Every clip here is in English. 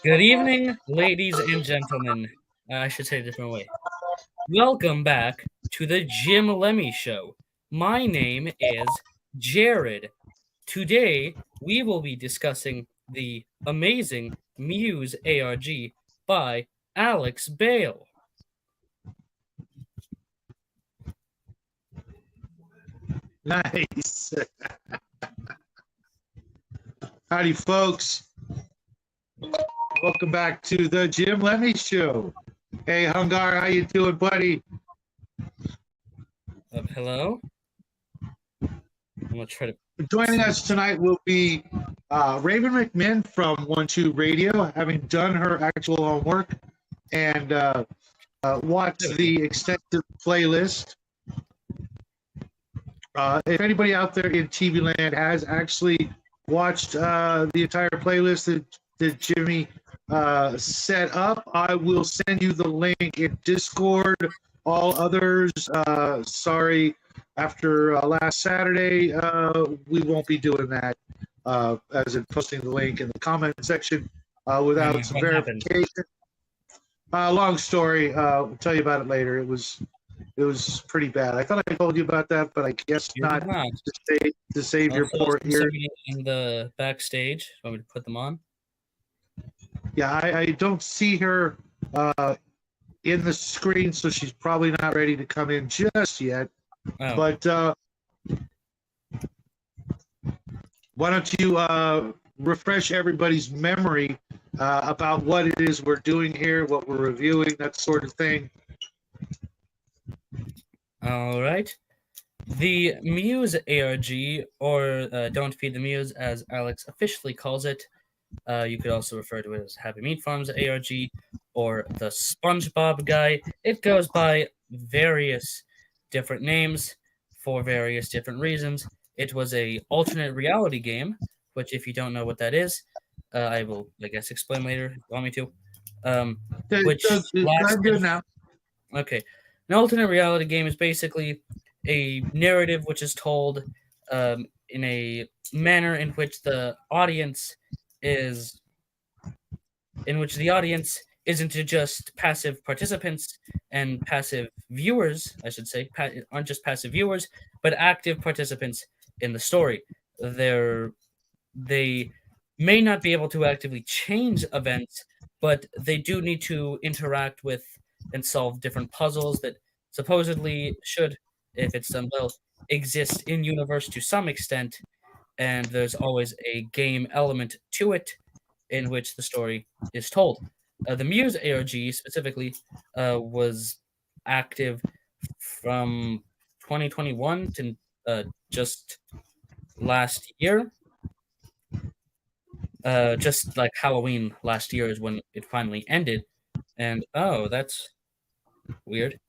Good evening, ladies and gentlemen. I should say it a different way. Welcome back to the Jim Lemy Show. My name is Jared. Today, we will be discussing the amazing Muse ARG by Alex Bale. Nice. Howdy, folks. Welcome back to the Jim Lemy Show. Hey, Hungar, how you doing, buddy? Hello? I'm going to try to... Joining us tonight will be Raven McMinn from 1-2 Radio, having done her actual homework and watched the extensive playlist. If anybody out there in TV land has actually watched the entire playlist that Jimmy set up, I will send you the link in Discord. All others, sorry, after last Saturday, we won't be doing that, as in posting the link in the comment section without some verification. Long story. I'll tell you about it later. It was pretty bad. I thought I told you about that, but I guess not. To save your poor ears. In the backstage, want me to put them on? Yeah, I don't see her in the screen, so she's probably not ready to come in just yet. Oh. But why don't you refresh everybody's memory about what it is we're doing here, what we're reviewing, that sort of thing. All right. The Muse ARG, or Don't Feed the Muse, as Alex officially calls it. You could also refer to it as Happy Meat Farms ARG, or the SpongeBob guy. It goes by various different names for various different reasons. It was a alternate reality game, which if you don't know what that is, I will, I guess, explain later if you want me to. I'm good now. Okay. An alternate reality game is basically a narrative which is told in a manner in which the audience isn't just passive participants and passive viewers, I should say, aren't just passive viewers, but active participants in the story. They may not be able to actively change events, but they do need to interact with and solve different puzzles that supposedly should, if it's done well, exist in universe to some extent, and there's always a game element to it in which the story is told. The Muse ARG specifically was active from 2021 to just last year. Just like Halloween last year is when it finally ended. And, oh, that's weird.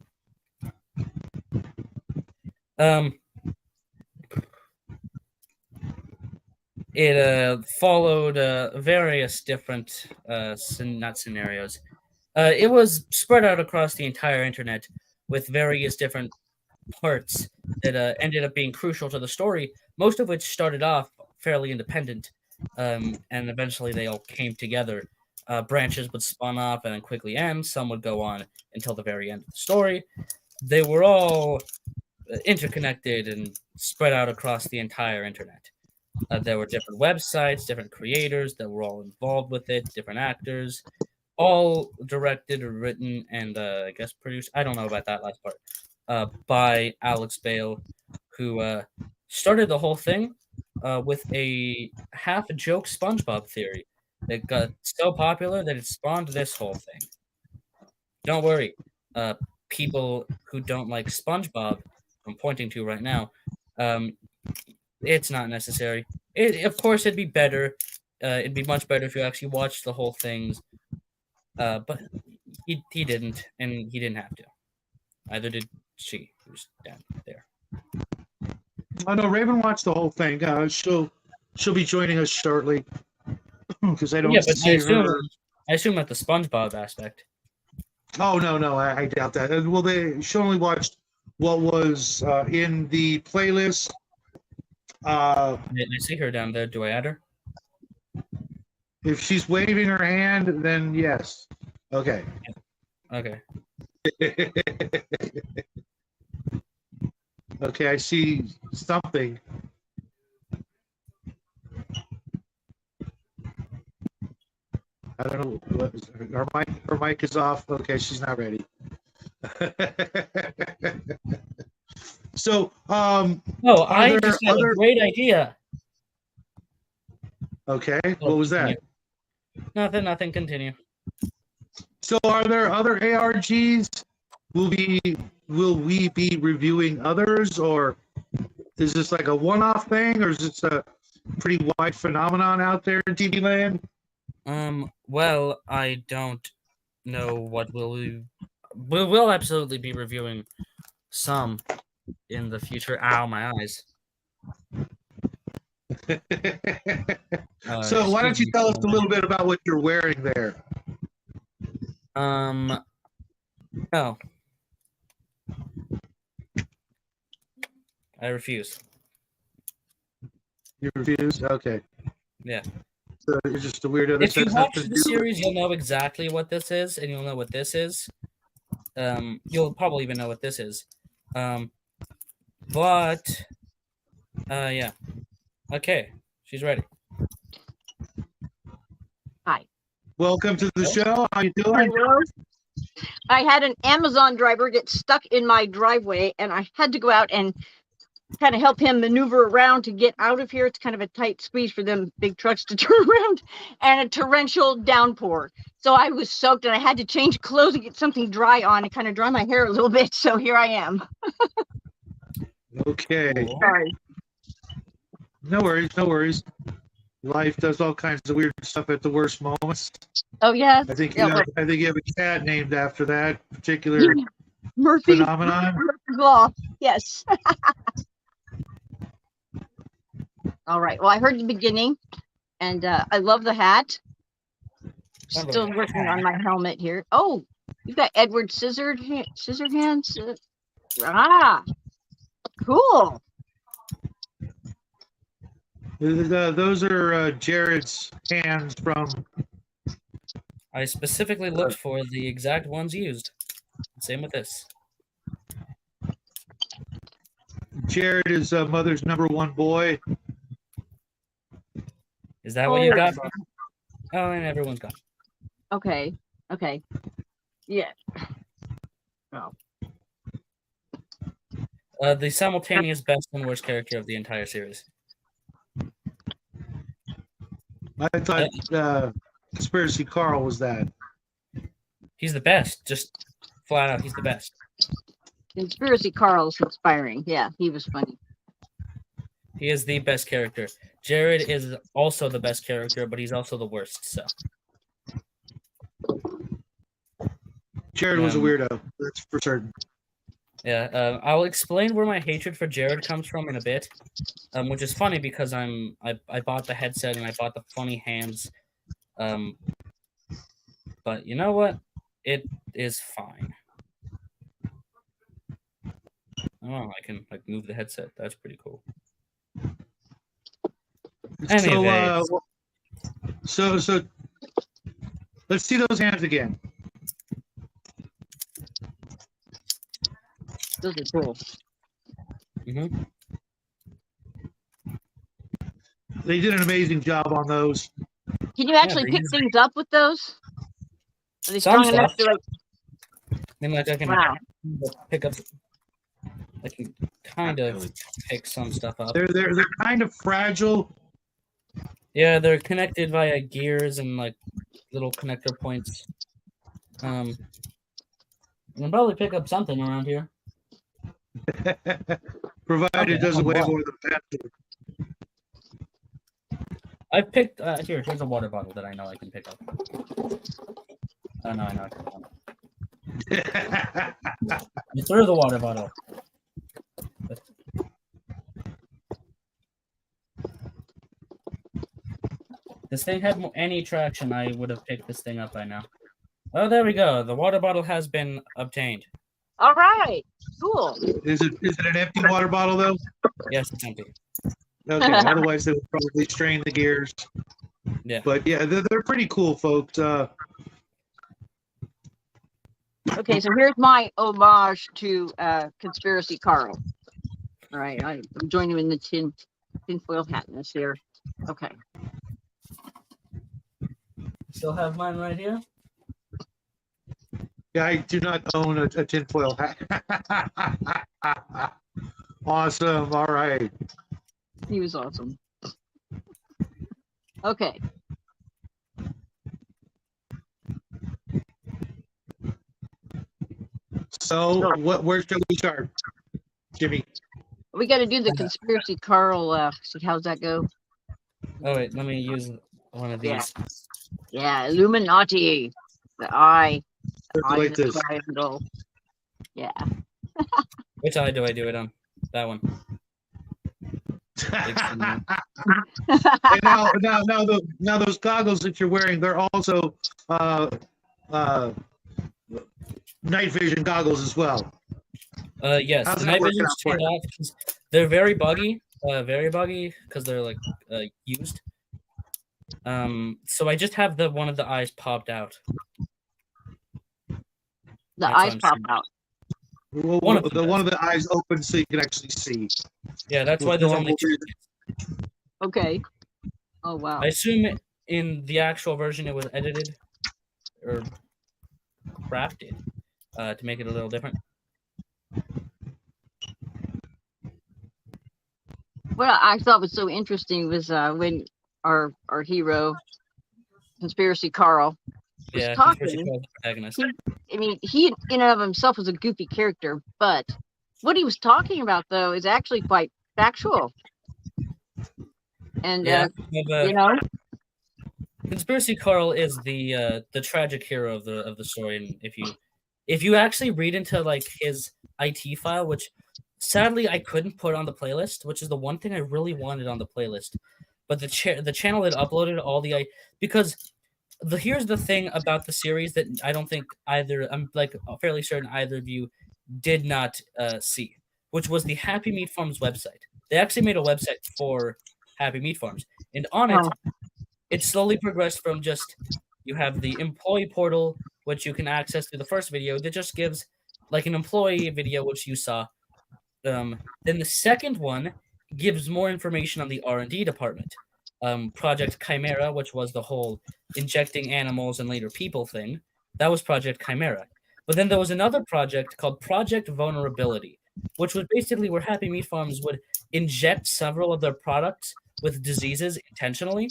It followed various different not scenarios. It was spread out across the entire internet with various different parts that ended up being crucial to the story, most of which started off fairly independent, and eventually they all came together. Branches would spawn off and then quickly end. Some would go on until the very end of the story. They were all interconnected and spread out across the entire internet. There were different websites, different creators that were all involved with it, different actors, all directed or written and I guess produced, I don't know about that last part, by Alex Bale, who started the whole thing with a half-joke SpongeBob theory that got so popular that it spawned this whole thing. Don't worry, people who don't like SpongeBob, I'm pointing to right now, it's not necessary. Of course, it'd be better. It'd be much better if you actually watched the whole things. But he didn't, and he didn't have to. Either did she, who's down there. Oh no, Raven watched the whole thing. She'll be joining us shortly because I don't. Yeah, but I assume at the SpongeBob aspect. Oh no, I doubt that. Well, she only watched what was in the playlist. I see her down there. Do I add her? If she's waving her hand, then yes. Okay. Okay. Okay, I see something. I don't know what her mic is off. Okay, she's not ready. So, Oh, I just had a great idea. Okay, what was that? Nothing. Continue. So, are there other ARGs? Will we be reviewing others, or is this like a one-off thing, or is this a pretty wide phenomenon out there in TV land? Well, I don't know what we'll absolutely be reviewing some in the future. Ow, my eyes. So why don't you tell us a little bit about what you're wearing there? No. I refuse. You refuse? Okay. Yeah. So you're just a weirdo. If you watch the series, you'll know exactly what this is, and you'll know what this is. You'll probably even know what this is. Yeah. Okay, she's ready. Hi. Welcome to the show. How you doing? I had an Amazon driver get stuck in my driveway, and I had to go out and kind of help him maneuver around to get out of here. It's kind of a tight squeeze for them big trucks to turn around, and a torrential downpour. So I was soaked, and I had to change clothes and get something dry on and kind of dry my hair a little bit. So here I am. Okay. Sorry. No worries. Life does all kinds of weird stuff at the worst moments. Oh yeah. I think you have a cat named after that particular Murphy phenomenon. Murphy's Law. Yes. All right. Well, I heard the beginning, and I love the hat. Still working on my helmet here. Oh, you've got Edward Scissorhands. Cool. Those are Jared's hands from. I specifically looked for the exact ones used. Same with this. Jared is mother's #1 boy. Is that what you got? Oh, and everyone's gone. Okay. Yeah. Oh. The simultaneous best and worst character of the entire series. I thought Conspiracy Carl was that. He's the best. Just flat out, he's the best. Conspiracy Carl's inspiring. Yeah, he was funny. He is the best character. Jared is also the best character, but he's also the worst. So Jared was a weirdo. That's for certain. Yeah, I'll explain where my hatred for Jared comes from in a bit, which is funny because I bought the headset and I bought the funny hands, but you know what? It is fine. Oh, I can move the headset. That's pretty cool. Anyway, so let's see those hands again. Those are cool. Mm-hmm. They did an amazing job on those. Can you actually pick things up with those? Are they strong enough to I can pick up. I can kind of pick some stuff up. They're kind of fragile. Yeah, they're connected via gears and little connector points. I can probably pick up something around here. Provided it doesn't weigh more than pencil. I picked here's a water bottle that I know I can pick up. Oh no, I know I can. You threw the water bottle. This thing had any traction, I would have picked this thing up by now. Oh, there we go. The water bottle has been obtained. All right. Cool. Is it an empty water bottle though? Yes, it's empty. Okay. Otherwise, they would probably strain the gears. Yeah. But yeah, they're pretty cool, folks. Okay, so here's my homage to Conspiracy Carl. All right, I'm joining you in the tinfoil hatness here. Okay. Still have mine right here. Yeah, I do not own a tinfoil hat. Awesome. All right. He was awesome. Okay. So, where shall we start, Jimmy? We got to do the Conspiracy Carl. See, how's that go? Oh wait, let me use one of these. Yeah, Illuminati. The eye. Like The this. triangle. Yeah. Which eye do I do it on? That one. And now those goggles that you're wearing, they're also night vision goggles as well. Yes, How's the that night working vision's out for turned you? off 'cause they're very buggy because they're like used. So I just have one of the eyes popped out. The That's eyes what pop I'm out. Well, One of them one of the eyes open so you can actually see. Yeah, that's With why there's normal only two. vision. Okay. Oh wow. I assume in the actual version it was edited or crafted to make it a little different. What I thought was so interesting was when our hero, Conspiracy Carl, was Yeah, talking. Conspiracy Carl was the protagonist. I mean, he in and of himself was a goofy character, but what he was talking about though is actually quite factual. And Yeah, you know, Conspiracy Carl is the tragic hero of the story, and if you actually read into like his IT file, which sadly I couldn't put on the playlist, which is the one thing I really wanted on the playlist, but the channel that uploaded all the because here's the thing about the series that I don't think I'm like fairly certain either of you did not see, which was the Happy Meat Farms website. They actually made a website for Happy Meat Farms, and on it, it slowly progressed from just you have the employee portal, which you can access through the first video that just gives like an employee video, which you saw. Then the second one gives more information on the R&D department. Project Chimera, which was the whole injecting animals and later people thing. That was Project Chimera. But then there was another project called Project Vulnerability, which was basically where Happy Meat Farms would inject several of their products with diseases intentionally,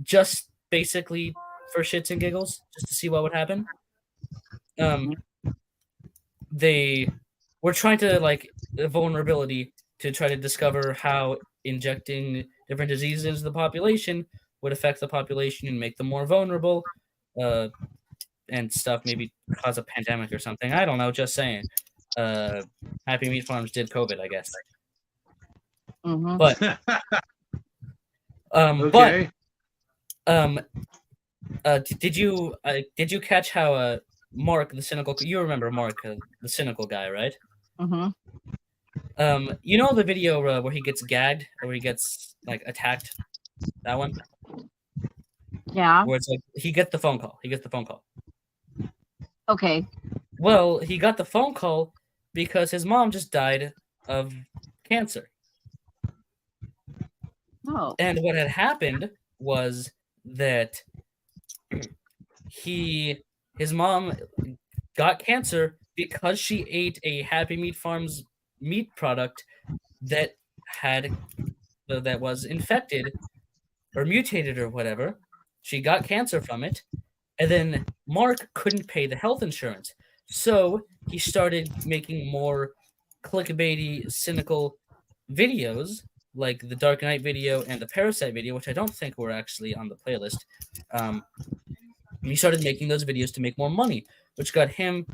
just basically for shits and giggles, just to see what would happen. They were trying to like vulnerability to try to discover how injecting different diseases into the population would affect the population and make them more vulnerable, and stuff. Maybe cause a pandemic or something. I don't know. Just saying. Happy Meat Farms did COVID, I guess. Mm-hmm. But Okay. did you catch how Mark the cynical? You remember Mark the cynical guy, right? Mm-hmm. You know the video where he gets gagged or he gets like attacked? That one? Yeah. Where it's like he gets the phone call. Okay. Well, he got the phone call because his mom just died of cancer. Oh. And what had happened was that his mom got cancer because she ate a Happy Meat Farms meat product that was infected or mutated or whatever. She got cancer from it, and then Mark couldn't pay the health insurance, so he started making more clickbaity, cynical videos like the Dark Knight video and the Parasite video, which I don't think were actually on the playlist. He started making those videos to make more money, which got him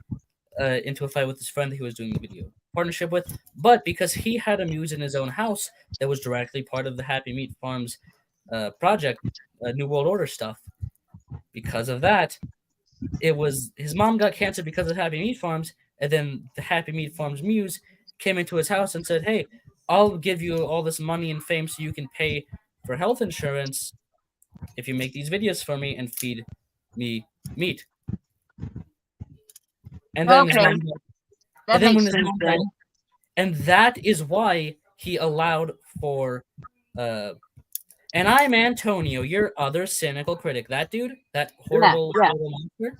into a fight with his friend that he was doing the video partnership with. But because he had a Muse in his own house that was directly part of the Happy Meat Farms project, New World Order stuff, because of that, it was his mom got cancer because of Happy Meat Farms, and then the Happy Meat Farms Muse came into his house and said, "Hey, I'll give you all this money and fame so you can pay for health insurance if you make these videos for me and feed me meat. And then his Okay, mom, that and then when makes his sense mom then. died, and that is why he allowed for and I'm Antonio, your other cynical critic. That dude, that Yeah, horrible, yeah. horrible monster.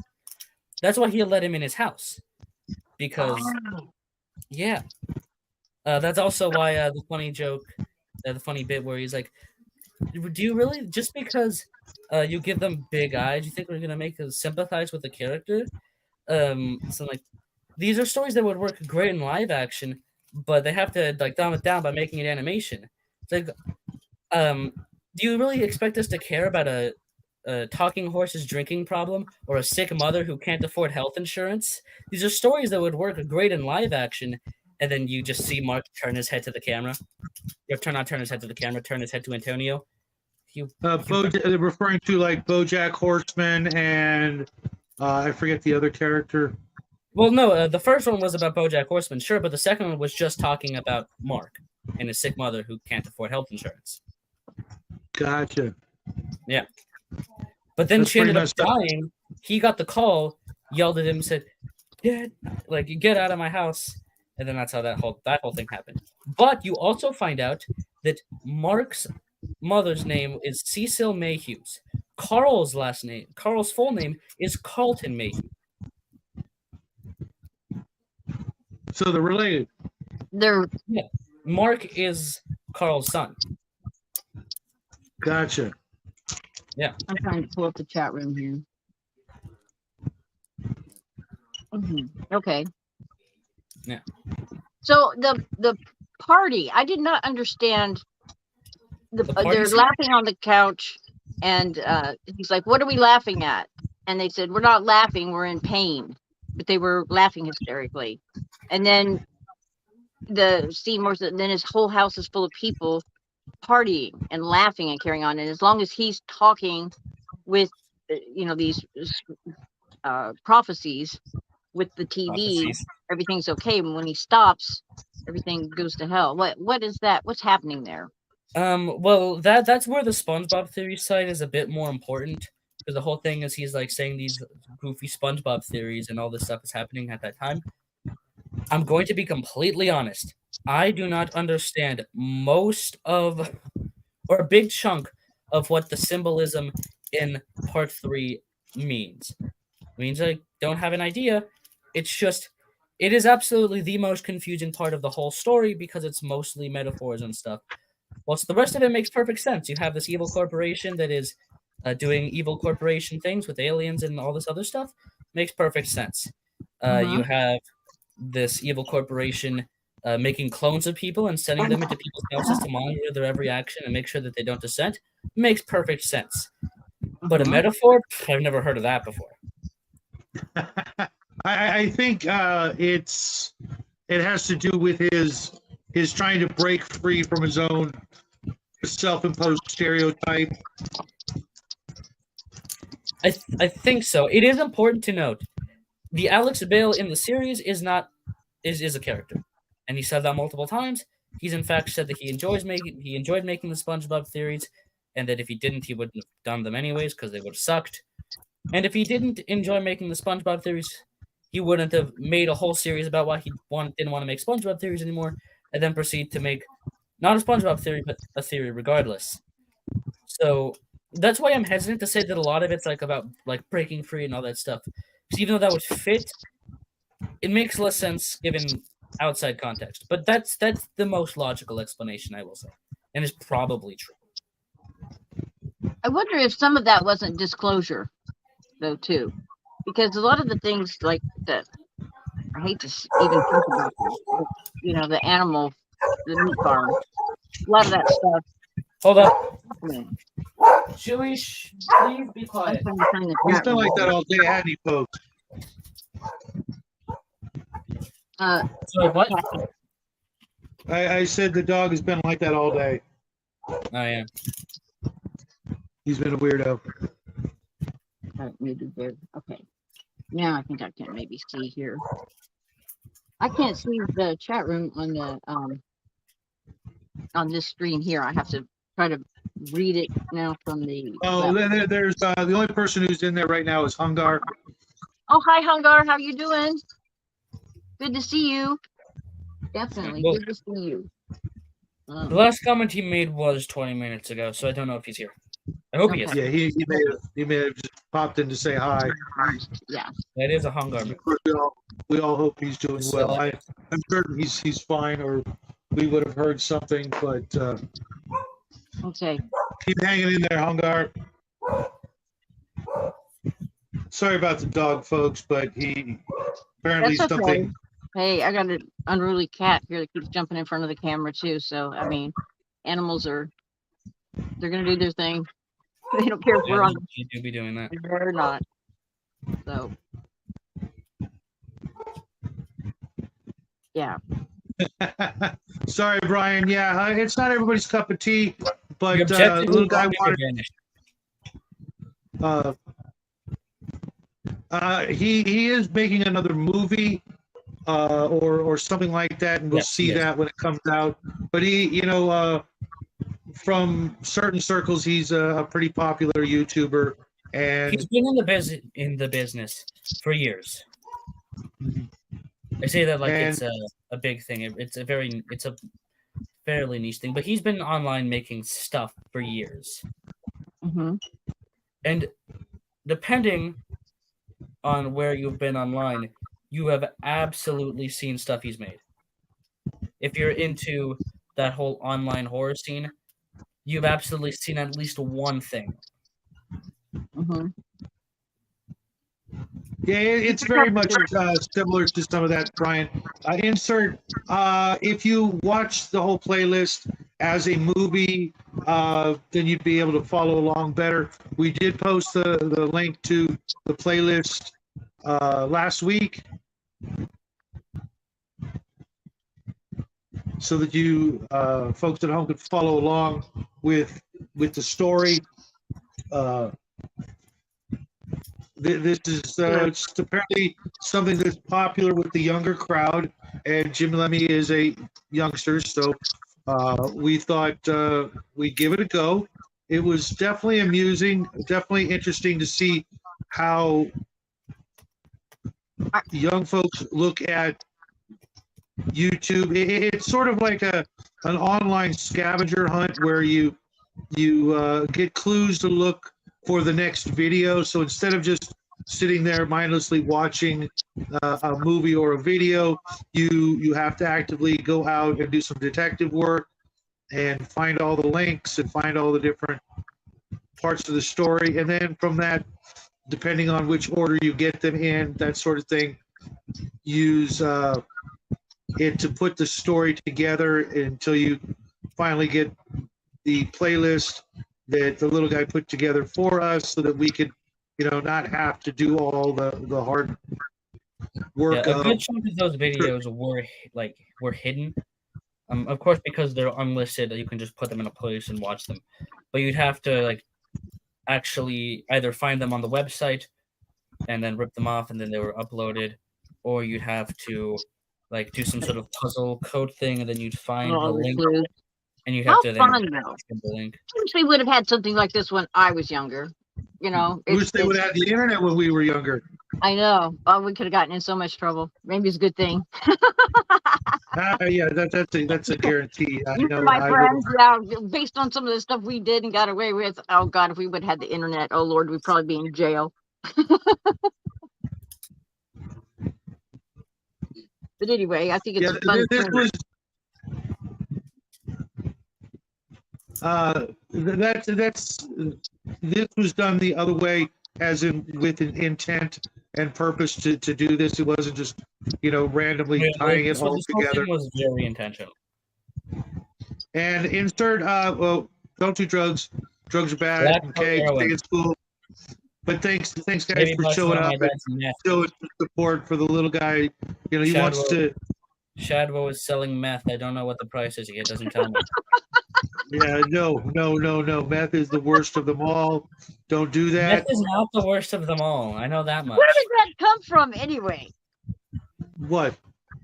That's why he let him in his house. Because, Oh. yeah. That's also why the funny joke, the funny bit where he's like, do you really, just because you give them big eyes, you think we're going to make us sympathize with the character? So, like, these are stories that would work great in live action, but they have to, like, dumb it down by making it animation. It's like, do you really expect us to care about a talking horse's drinking problem or a sick mother who can't afford health insurance? These are stories that would work great in live action, and then you just see Mark turn his head to the camera. Turn his head to the camera, turn his head to Antonio. They're referring to like BoJack Horseman and I forget the other character. Well, no, the first one was about BoJack Horseman, sure, but the second one was just talking about Mark and his sick mother who can't afford health insurance. Gotcha. Yeah. But then That's she ended pretty up messed up. dying. He got the call, yelled at him, said, "Get out of my house." And then that's how that whole thing happened. But you also find out that Mark's mother's name is Cecil Mayhews. Carl's full name is Carlton Mayhew. So they're related. Mark is Carl's son. Gotcha. Yeah. I'm trying to pull up the chat room here. Okay. Yeah. So the party, I did not understand. They're scene? laughing on the couch, and he's like, "What are we laughing at?" And they said, "We're not laughing. We're in pain." But they were laughing hysterically. And then the scene where then his whole house is full of people partying and laughing and carrying on. And as long as he's talking with, these prophecies with the TV, everything's okay. And when he stops, everything goes to hell. What is that? What's happening there? Well, that's where the SpongeBob theory side is a bit more important, because the whole thing is he's like saying these goofy SpongeBob theories and all this stuff is happening at that time. I'm going to be completely honest. I do not understand most of, or a big chunk of what the symbolism in part 3 means. It means I don't have an idea. It's just, it is absolutely the most confusing part of the whole story because it's mostly metaphors and stuff. Whilst the rest of it makes perfect sense. You have this evil corporation that is doing evil corporation things with aliens and all this other stuff. Makes perfect sense. You have this evil corporation making clones of people and sending them into people's houses to monitor their every action and make sure that they don't dissent. Makes perfect sense. But a metaphor? I've never heard of that before. I think it has to do with his trying to break free from his own self-imposed stereotype. I think so. It is important to note the Alex Bale in the series is a character, and he said that multiple times. He's in fact said that he enjoyed making the SpongeBob theories, and that if he didn't, he wouldn't have done them anyways because they would have sucked. And if he didn't enjoy making the SpongeBob theories, he wouldn't have made a whole series about why he didn't want to make SpongeBob theories anymore, and then proceed to make not a SpongeBob theory, but a theory regardless. So that's why I'm hesitant to say that a lot of it's like about like breaking free and all that stuff. Because even though that would fit, it makes less sense given outside context. But that's the most logical explanation, I will say, and is probably true. I wonder if some of that wasn't disclosure, though, too, because a lot of the things like that, I hate to even think about them, the animal, the meat farm, a lot of that stuff. Hold up. Chewy, please be quiet. He's been like that all day, hasn't he, folks? Sorry, what? I said the dog has been like that all day. Oh, yeah. He's been a weirdo. Okay. Now I think I can maybe see here. I can't see the chat room on the on this screen here. I have to try to read it now from the. Oh, there's the only person who's in there right now is Hungar. Oh, hi, Hungar. How you doing? Good to see you. Definitely Well, good to see you. the last comment he made was 20 minutes ago, so I don't know if he's here. I hope he is. Yeah, he may have just popped in to say hi. Yeah. That is a Hungar. Of course, we all hope he's doing well. I'm certain he's fine, or we would have heard something. But Okay. keep hanging in there, Hungar. Sorry about the dog, folks, but he apparently That's okay. something. Hey, I got an unruly cat here that keeps jumping in front of the camera too. So I mean, animals they're gonna do their thing. They don't care if we're on. You do be doing that. Or not. So. Yeah. Sorry, Brian. Yeah, it's not everybody's cup of tea, but The objective little is guy to wanted. He is making another movie, or something like that, and we'll see that when it comes out. But he, from certain circles, he's a pretty popular YouTuber, and he's been in the business for years. I say that like it's a big thing. It's a fairly niche thing, but he's been online making stuff for years. Mm-hmm. And depending on where you've been online, you have absolutely seen stuff he's made. If you're into that whole online horror scene, you've absolutely seen at least one thing. Mm-hmm. Yeah, it's very much similar to some of that, Brian. Insert, if you watch the whole playlist as a movie, then you'd be able to follow along better. We did post the link to the playlist last week, so that you folks at home could follow along with the story. This is it's apparently something that's popular with the younger crowd, and Jim Lemy is a youngster, so we thought we'd give it a go. It was definitely amusing, definitely interesting to see how young folks look at YouTube. It's sort of like an online scavenger hunt where you get clues to look for the next video. So instead of just sitting there mindlessly watching a movie or a video, you have to actively go out and do some detective work and find all the links and find all the different parts of the story. And then from that, depending on which order you get them in, that sort of thing, use it to put the story together until you finally get the playlist that the little guy put together for us, so that we could, not have to do all the hard work. Yeah, a good chunk of those videos were hidden. Of course, because they're unlisted, you can just put them in a place and watch them. But you'd have to actually either find them on the website and then rip them off, and then they were uploaded, or you'd have to do some sort of puzzle code thing, and then you'd find the link. And you have to then the link. I wish we would have had something like this when I was younger. I wish they would have had the internet when we were younger. I know. Oh, we could have gotten in so much trouble. Maybe it's a good thing. Yeah, that's a guarantee. My friends, based on some of the stuff we did and got away with. Oh God, if we would have had the internet, oh Lord, we'd probably be in jail. But anyway, I think it's fun. This was done the other way, as in with an intent and purpose to do this. It wasn't just randomly tying it all together. It was very intentional. And insert don't do drugs. Drugs are bad. Okay, stay in school. But thanks guys for showing up and showing support for the little guy. He wants to. Shadwo is selling meth. I don't know what the price is. It doesn't tell me. Yeah, no. Meth is the worst of them all. Don't do that. Meth is not the worst of them all. I know that much. Where did that come from, anyway? What?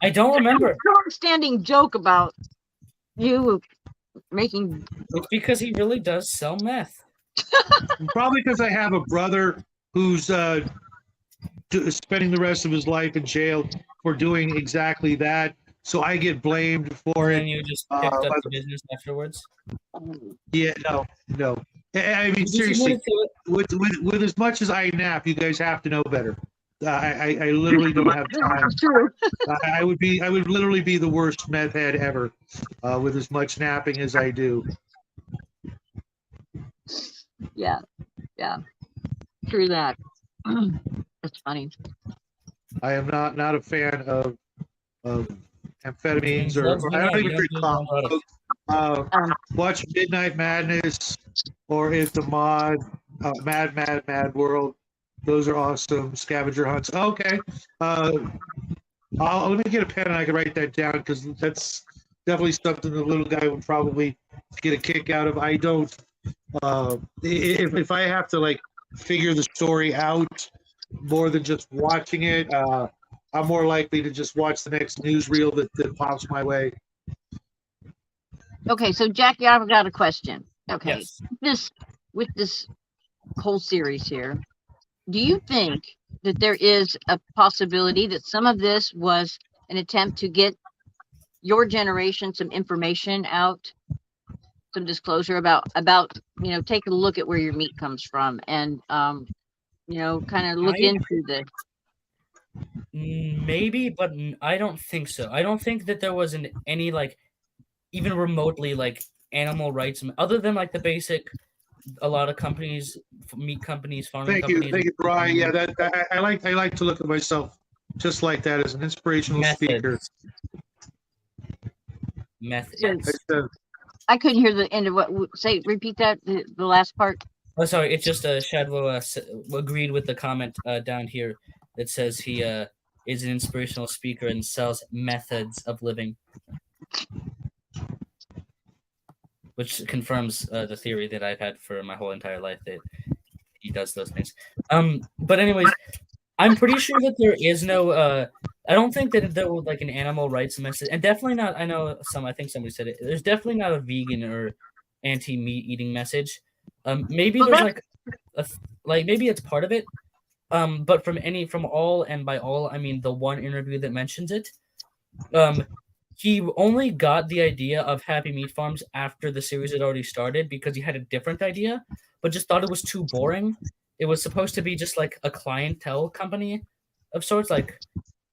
I don't remember. Long-standing joke about you making. It's because he really does sell meth. Probably because I have a brother who's spending the rest of his life in jail for doing exactly that. So I get blamed for And it. then you just picked up the business afterwards. Yeah, no. I mean, seriously, with as much as I nap, you guys have to know better. I literally don't have time. True. I would literally be the worst meth head ever, with as much napping as I do. Yeah. True that. That's funny. I am not a fan of amphetamines or I don't even drink coffee. Watch Midnight Madness or If the Mad World. Those are awesome. Scavenger hunts. Okay. Let me get a pen and I can write that down because that's definitely something the little guy would probably get a kick out of. I don't. If I have to like figure the story out more than just watching it, I'm more likely to just watch the next newsreel that pops my way. Okay, so Jackie, I've got a question. Okay, yes. With this whole series here, do you think that there is a possibility that some of this was an attempt to get your generation some information out, some disclosure about take a look at where your meat comes from and kind of look into the. Maybe, but I don't think so. I don't think that there was any like even remotely like animal rights other than like the basic. A lot of companies, meat companies, farming companies. Thank you, Brian. Yeah, I like to look at myself just like that as an inspirational speaker. Methods. I couldn't hear the end of what. Repeat that the last part. Oh, sorry. It's just Shadwo agreed with the comment down here that says he is an inspirational speaker and sells methods of living, which confirms the theory that I've had for my whole entire life that he does those things. But anyways, I'm pretty sure that there is no. I don't think that there was like an animal rights message, and definitely not. I think somebody said it. There's definitely not a vegan or anti-meat eating message. Maybe there's like maybe it's part of it. But from all, and by all I mean the one interview that mentions it. He only got the idea of Happy Meat Farms after the series had already started because he had a different idea, but just thought it was too boring. It was supposed to be just like a clientele company of sorts, like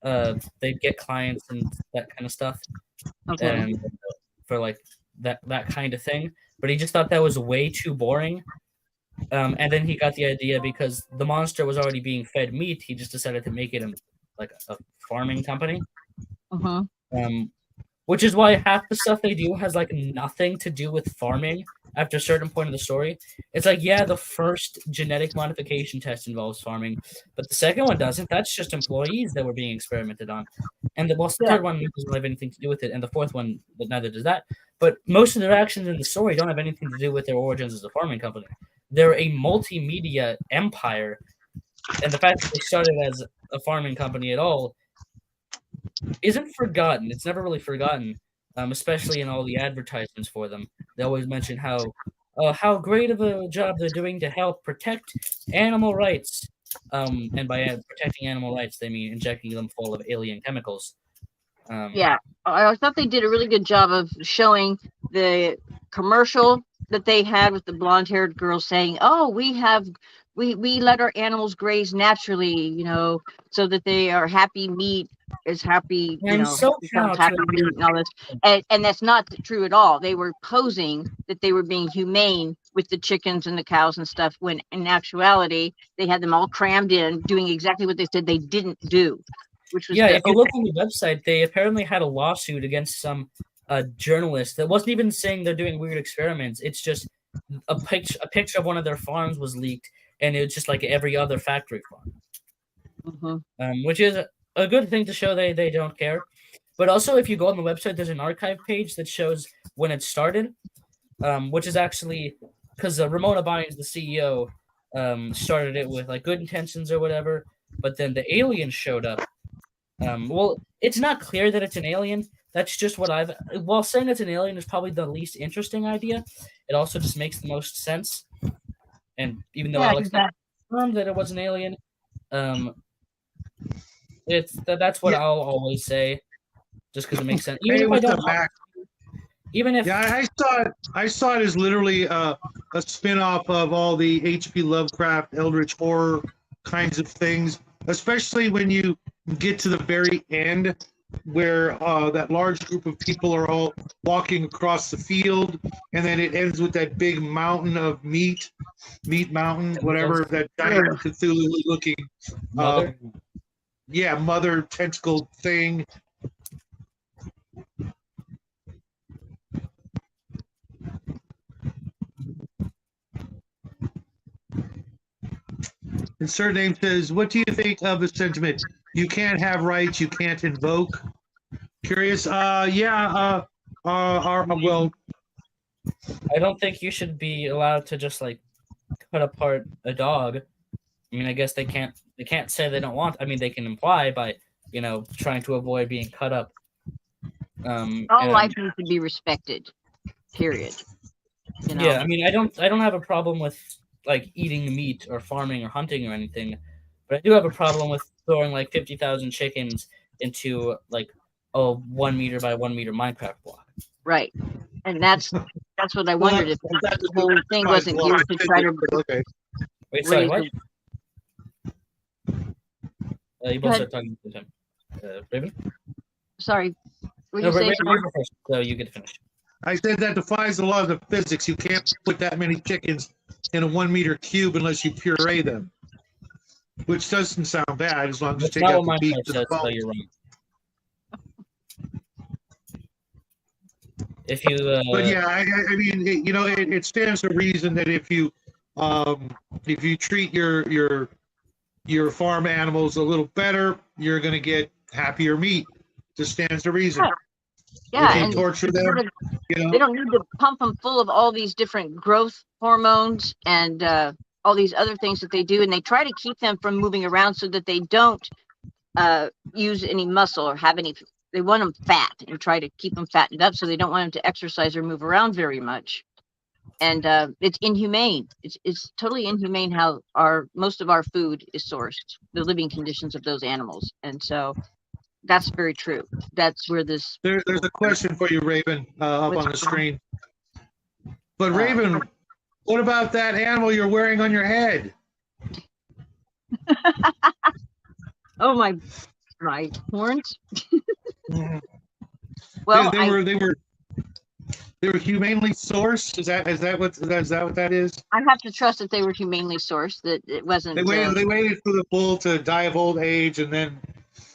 they'd get clients and that kind of stuff, and for like that kind of thing. But he just thought that was way too boring. And then he got the idea because the monster was already being fed meat. He just decided to make it like a farming company. Which is why half the stuff they do has like nothing to do with farming after a certain point of the story. It's like, yeah, the first genetic modification test involves farming, but the second one doesn't. That's just employees that were being experimented on. And the third one doesn't have anything to do with it. And the fourth one, neither does that. But most of their actions in the story don't have anything to do with their origins as a farming company. They're a multimedia empire. And the fact that they started as a farming company at all isn't forgotten. It's never really forgotten, especially in all the advertisements for them. They always mention how great of a job they're doing to help protect animal rights. And by protecting animal rights, they mean injecting them full of alien chemicals. I thought they did a really good job of showing the commercial that they had with the blonde-haired girl saying, "Oh, we let our animals graze naturally, so that they are happy meat is happy, so happy meat and all this." And that's not true at all. They were posing that they were being humane with the chickens and the cows and stuff, when in actuality they had them all crammed in doing exactly what they said they didn't do. Which was if you look on the website, they apparently had a lawsuit against some journalist that wasn't even saying they're doing weird experiments. It's just a picture of one of their farms was leaked, and it's just like every other factory farm, which is a good thing to show they don't care. But also, if you go on the website, there's an archive page that shows when it started, which is actually because Ramona Bynes, the CEO, started it with like good intentions or whatever, but then the aliens showed up Well, it's not clear that it's an alien. That's just what I've. While saying it's an alien is probably the least interesting idea, it also just makes the most sense. And even though Yeah, Alex exactly. confirmed that it was an alien, um, that's what Yeah. I'll always say, just because it makes sense. Even Hey, if I what's don't, up, Mac? even if Yeah, I saw it as literally a spin-off of all the H.P. Lovecraft, Eldritch horror kinds of things, especially when you get to the very end where that large group of people are all walking across the field, and then it ends with that big mountain of meat mountain, whatever that giant Cthulhu-looking, mother, mother tentacle thing. And Surname says, what do you think of the sentiment? You can't have rights, you can't invoke. Curious? Well, I don't think you should be allowed to just like cut apart a dog. I mean, I guess they can't say they don't want. I mean, they can imply by trying to avoid being cut up. All life needs to be respected. Period. Yeah, I mean, I don't have a problem with like eating meat or farming or hunting or anything, but I do have a problem with throwing like 50,000 chickens into like a 1 meter by 1 meter Minecraft block. Right, and that's what I wondered if the whole thing wasn't used to try to. Okay. Wait, sorry, what? You both start talking at the same time. Raven? Sorry, what No, you say? Raven, you go first, so you get to finish. I said that defies the laws of physics. You can't put that many chickens in a 1 meter cube unless you puree them, which doesn't sound bad as long as you That's take not out what the beak. Minecraft says, so you're wrong. If you, But yeah, I mean, it stands to reason that if you treat your farm animals a little better, you're going to get happier meat. Just stands to reason. Yeah, if you and torture them, they don't need to pump them full of all these different growth hormones and all these other things that they do, and they try to keep them from moving around so that they don't use any muscle or have any. They want them fat and try to keep them fattened up, so they don't want them to exercise or move around very much. And it's inhumane. It's totally inhumane how most of our food is sourced, the living conditions of those animals, and so that's very true. That's where this. There's a question for you, Raven, up on the screen. But Raven, what about that animal you're wearing on your head? Oh my horns. Well, they were humanely sourced. Is that what that is? I have to trust that they were humanely sourced. That it wasn't. They waited for the bull to die of old age, and then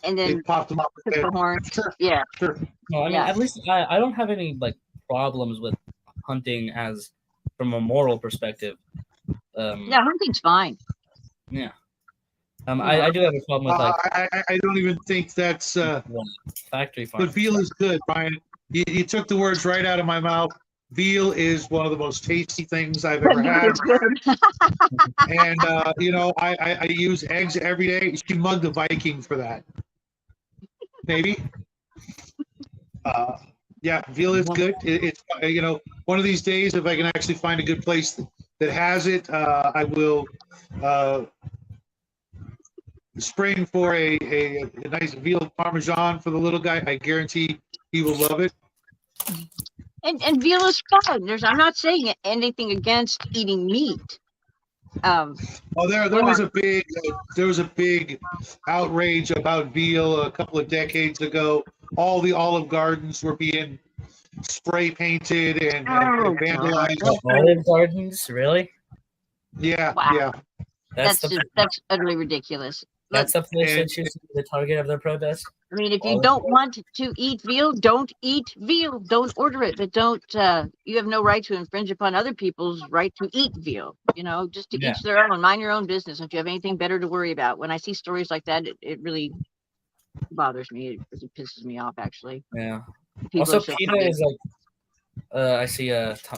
they popped them up. Took the horns. Sure. Yeah. Sure. No, I mean, at least I don't have any like problems with hunting as from a moral perspective. Yeah, hunting's fine. Yeah. I do have a problem with like. I don't even think that's factory farm. But veal is good, Brian. You took the words right out of my mouth. Veal is one of the most tasty things I've ever had. And I use eggs every day. She mugged a Viking for that. Maybe. Yeah, veal is good. It's one of these days, if I can actually find a good place that has it, I will spring for a nice veal parmesan for the little guy. I guarantee he will love it. And veal is fun. I'm not saying anything against eating meat. There was a big outrage about veal a couple of decades ago. All the Olive Gardens were being spray painted and vandalized. Olive Gardens, really? Yeah, wow. Yeah. That's utterly ridiculous. That's the place that chooses to be the target of their protest. I mean, if you don't want to eat veal, don't eat veal. Don't order it, but don't. You have no right to infringe upon other people's right to eat veal. Just to each their own. Mind your own business. If you have anything better to worry about. When I see stories like that, it really bothers me. It really pisses me off, actually. Yeah. People also, PETA is like. I see.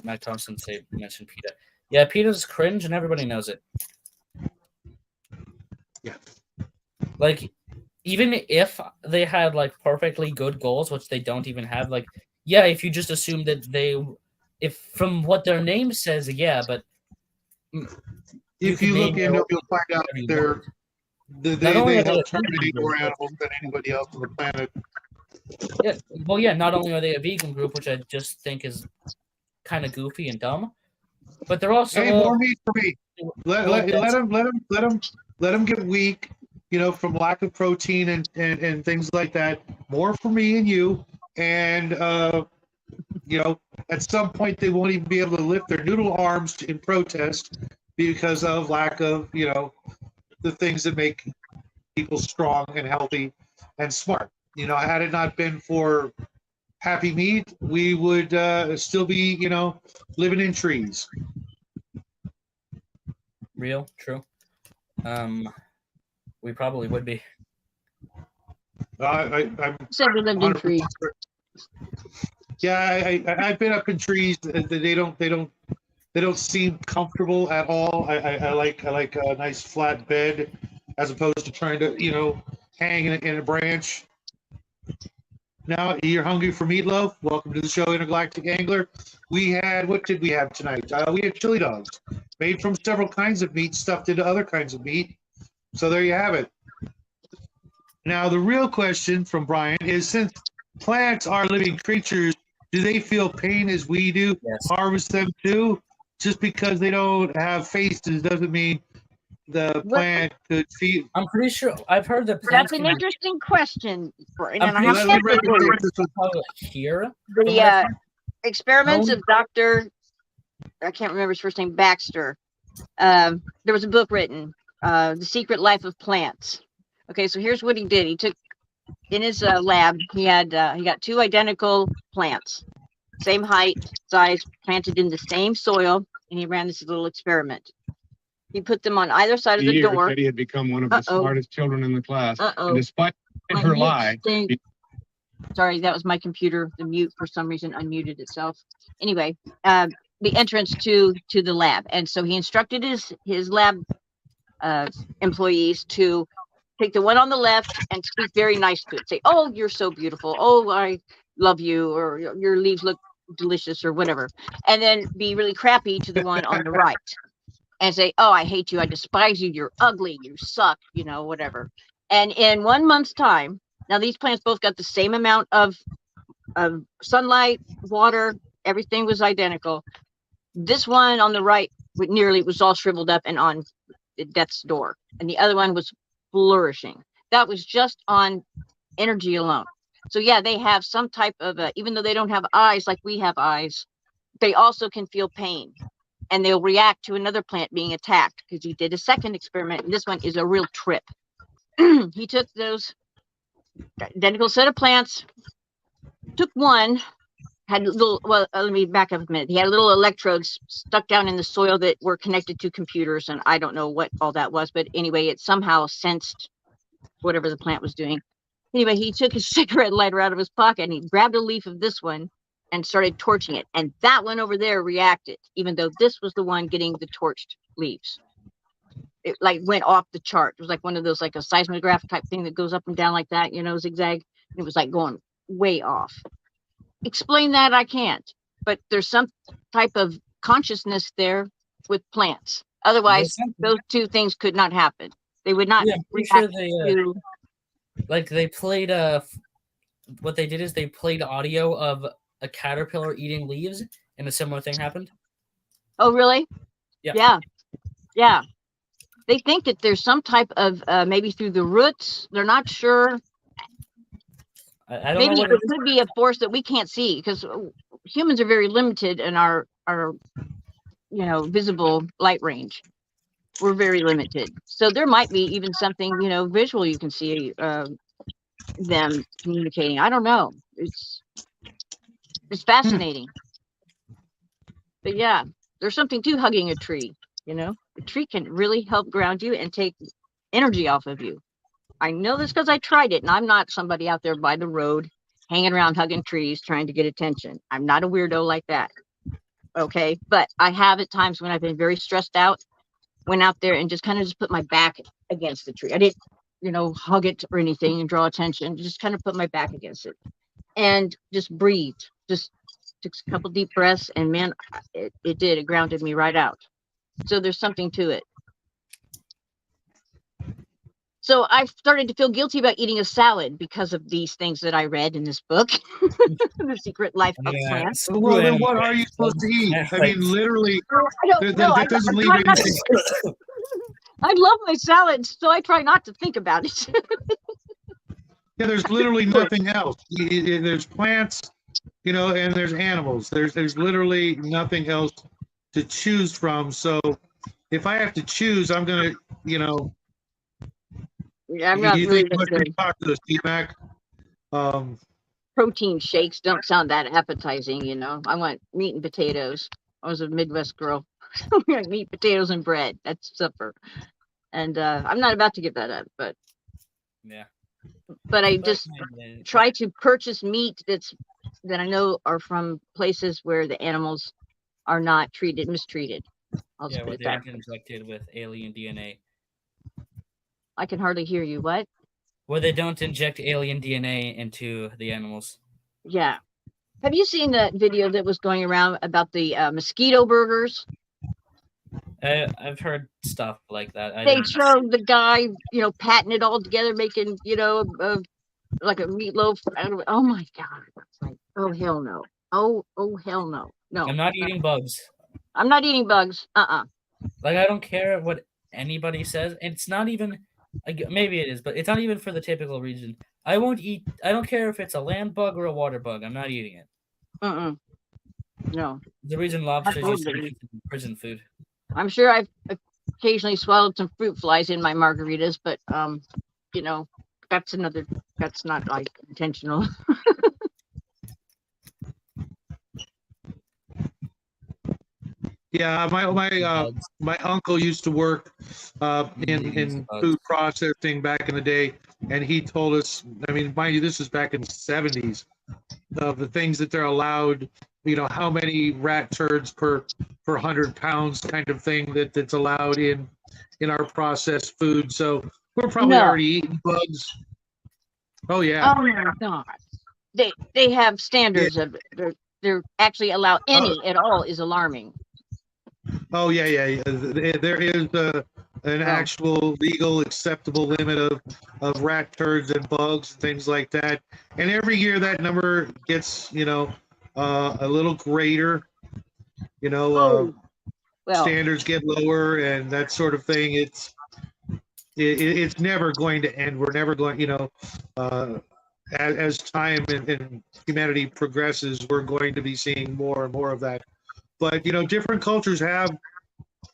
Matt Thompson mentioned PETA. Yeah, PETA's cringe, and everybody knows it. Yeah. Like, even if they had like perfectly good goals, which they don't even have, like, yeah, if you just assume that if from what their name says, yeah, but you If could you name look into it, you'll find out whatever you they're want. Not they only are they help a vegan terminate group, more but animals than anybody else on the planet. yeah, well, yeah, not only are they a vegan group, which I just think is kind of goofy and dumb, but they're also Hey, more meat for me. well, that's Let them get weak, from lack of protein and things like that. More for me and you, and at some point they won't even be able to lift their noodle arms in protest because of lack of the things that make people strong and healthy and smart. Had it not been for happy meat, we would still be living in trees. real, true. We probably would be. I'm Said we lived in 100%. trees. Yeah, I've been up in trees. They don't seem comfortable at all. I like a nice flat bed as opposed to trying to hang in a branch. Now you're hungry for meatloaf. Welcome to the show, Intergalactic Angler. What did we have tonight? We had chili dogs made from several kinds of meat stuffed into other kinds of meat. So there you have it. Now the real question from Brian is: since plants are living creatures, do they feel pain as we do? Yes. Harvest them too? Just because they don't have faces doesn't mean the plant could feel. I'm pretty sure I've heard that That's plants an can. interesting question, Brian, I'm and I pretty have sure to Let me break this one. probably here. the experiments Tone? of Dr. I can't remember his first name, Baxter. There was a book written, The Secret Life of Plants. Okay, so here's what he did. He took in his lab. He got two identical plants, same height, size, planted in the same soil, and he ran this little experiment. He put them on either side of the door. Teddy had become one of the smartest children in the class, and despite My her mute lie, stink. Sorry, that was my computer. The mute for some reason unmuted itself. Anyway, the entrance to the lab, and so he instructed his lab employees to take the one on the left and speak very nice to it. Say, "Oh, you're so beautiful. Oh, I love you," or "Your leaves look delicious," or whatever. And then be really crappy to the one on the right and say, "Oh, I hate you. I despise you. You're ugly. You suck," whatever. And in 1 month's time, now these plants both got the same amount of sunlight, water, everything was identical. This one on the right was all shriveled up and on death's door, and the other one was flourishing. That was just on energy alone. So yeah, they have some type of even though they don't have eyes like we have eyes, they also can feel pain, and they'll react to another plant being attacked. Because he did a second experiment, and this one is a real trip. He took those identical set of plants, took one, had little, let me back up a minute. He had little electrodes stuck down in the soil that were connected to computers, and I don't know what all that was, but anyway, it somehow sensed whatever the plant was doing. Anyway, he took his cigarette lighter out of his pocket and he grabbed a leaf of this one and started torching it, and that one over there reacted, even though this was the one getting the torched leaves. It like went off the chart. It was like one of those, like a seismograph type thing that goes up and down like that, zigzag. It was like going way off. Explain that I can't, but there's some type of consciousness there with plants. Otherwise, those two things could not happen. They would not. Yeah, I'm pretty sure they played what they did is they played audio of a caterpillar eating leaves, and a similar thing happened. Oh, really? Yeah. Yeah. They think that there's some type of maybe through the roots. They're not sure. I don't maybe know it could be a force that we can't see, because humans are very limited in our visible light range. We're very limited. So there might be even something, visual you can see them communicating. I don't know. It's fascinating. But yeah, there's something to hugging a tree, A tree can really help ground you and take energy off of you. I know this because I tried it, and I'm not somebody out there by the road hanging around hugging trees trying to get attention. I'm not a weirdo like that. Okay, but I have at times when I've been very stressed out, went out there and just kind of put my back against the tree. I didn't hug it or anything and draw attention. Just kind of put my back against it and just breathe. Just took a couple deep breaths, and man, it did. It grounded me right out. So there's something to it. So I started to feel guilty about eating a salad because of these things that I read in this book, The Secret Life of Plants. Well, then what are you supposed to eat? I mean, literally, that doesn't leave anything. I love my salads, so I try not to think about it. Yeah, there's literally nothing else. There's plants, and there's animals. There's literally nothing else to choose from. So if I have to choose, I'm gonna, Yeah, I'm not really talk to T-Mac. Protein shakes don't sound that appetizing, I want meat and potatoes. I was a Midwest girl. Meat, potatoes, and bread. That's supper. And I'm not about to give that up, but yeah. But I just try to purchase meat that I know are from places where the animals are not mistreated. Where they aren't injected with alien DNA. I can hardly hear you. What? Where they don't inject alien DNA into the animals. Yeah. Have you seen that video that was going around about the mosquito burgers? I've heard stuff like that. They showed the guy, patting it all together, making, like a meatloaf. Oh my God. It's like, oh, hell no. Oh, hell no. No. I'm not eating bugs. I'm not eating bugs. Like, I don't care what anybody says. It's not even, maybe it is, but it's not even for the typical reason. I don't care if it's a land bug or a water bug. I'm not eating it. No. The reason lobsters used to be prison food. I'm sure I've occasionally swallowed some fruit flies in my margaritas, but that's not like intentional. Yeah, my uncle used to work in food processing back in the day, and he told us. I mean, mind you, this was back in the 70s. Of the things that they're allowed, how many rat turds per 100 pounds, kind of thing that's allowed in our processed food. So we're probably already eating bugs. Oh yeah. Oh my God. They have standards of they're actually allow any at all is alarming. Oh yeah. There is an actual legal acceptable limit of rat turds and bugs and things like that. And every year that number gets a little greater. Standards get lower and that sort of thing. It's never going to end. We're never going. As time and humanity progresses, we're going to be seeing more and more of that. But different cultures have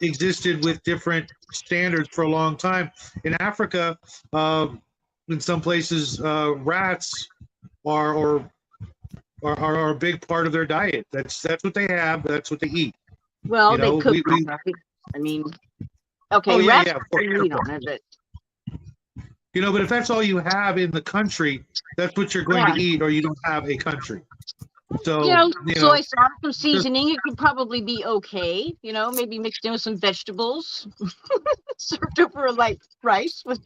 existed with different standards for a long time. In Africa, in some places, rats are a big part of their diet. That's what they have. That's what they eat. Well, they cook. I mean, okay, rats meat on it. But if that's all you have in the country, that's what you're going to eat, or you don't have a country. So, soy sauce, some seasoning, it could probably be okay. Maybe mixed in with some vegetables, served over like rice with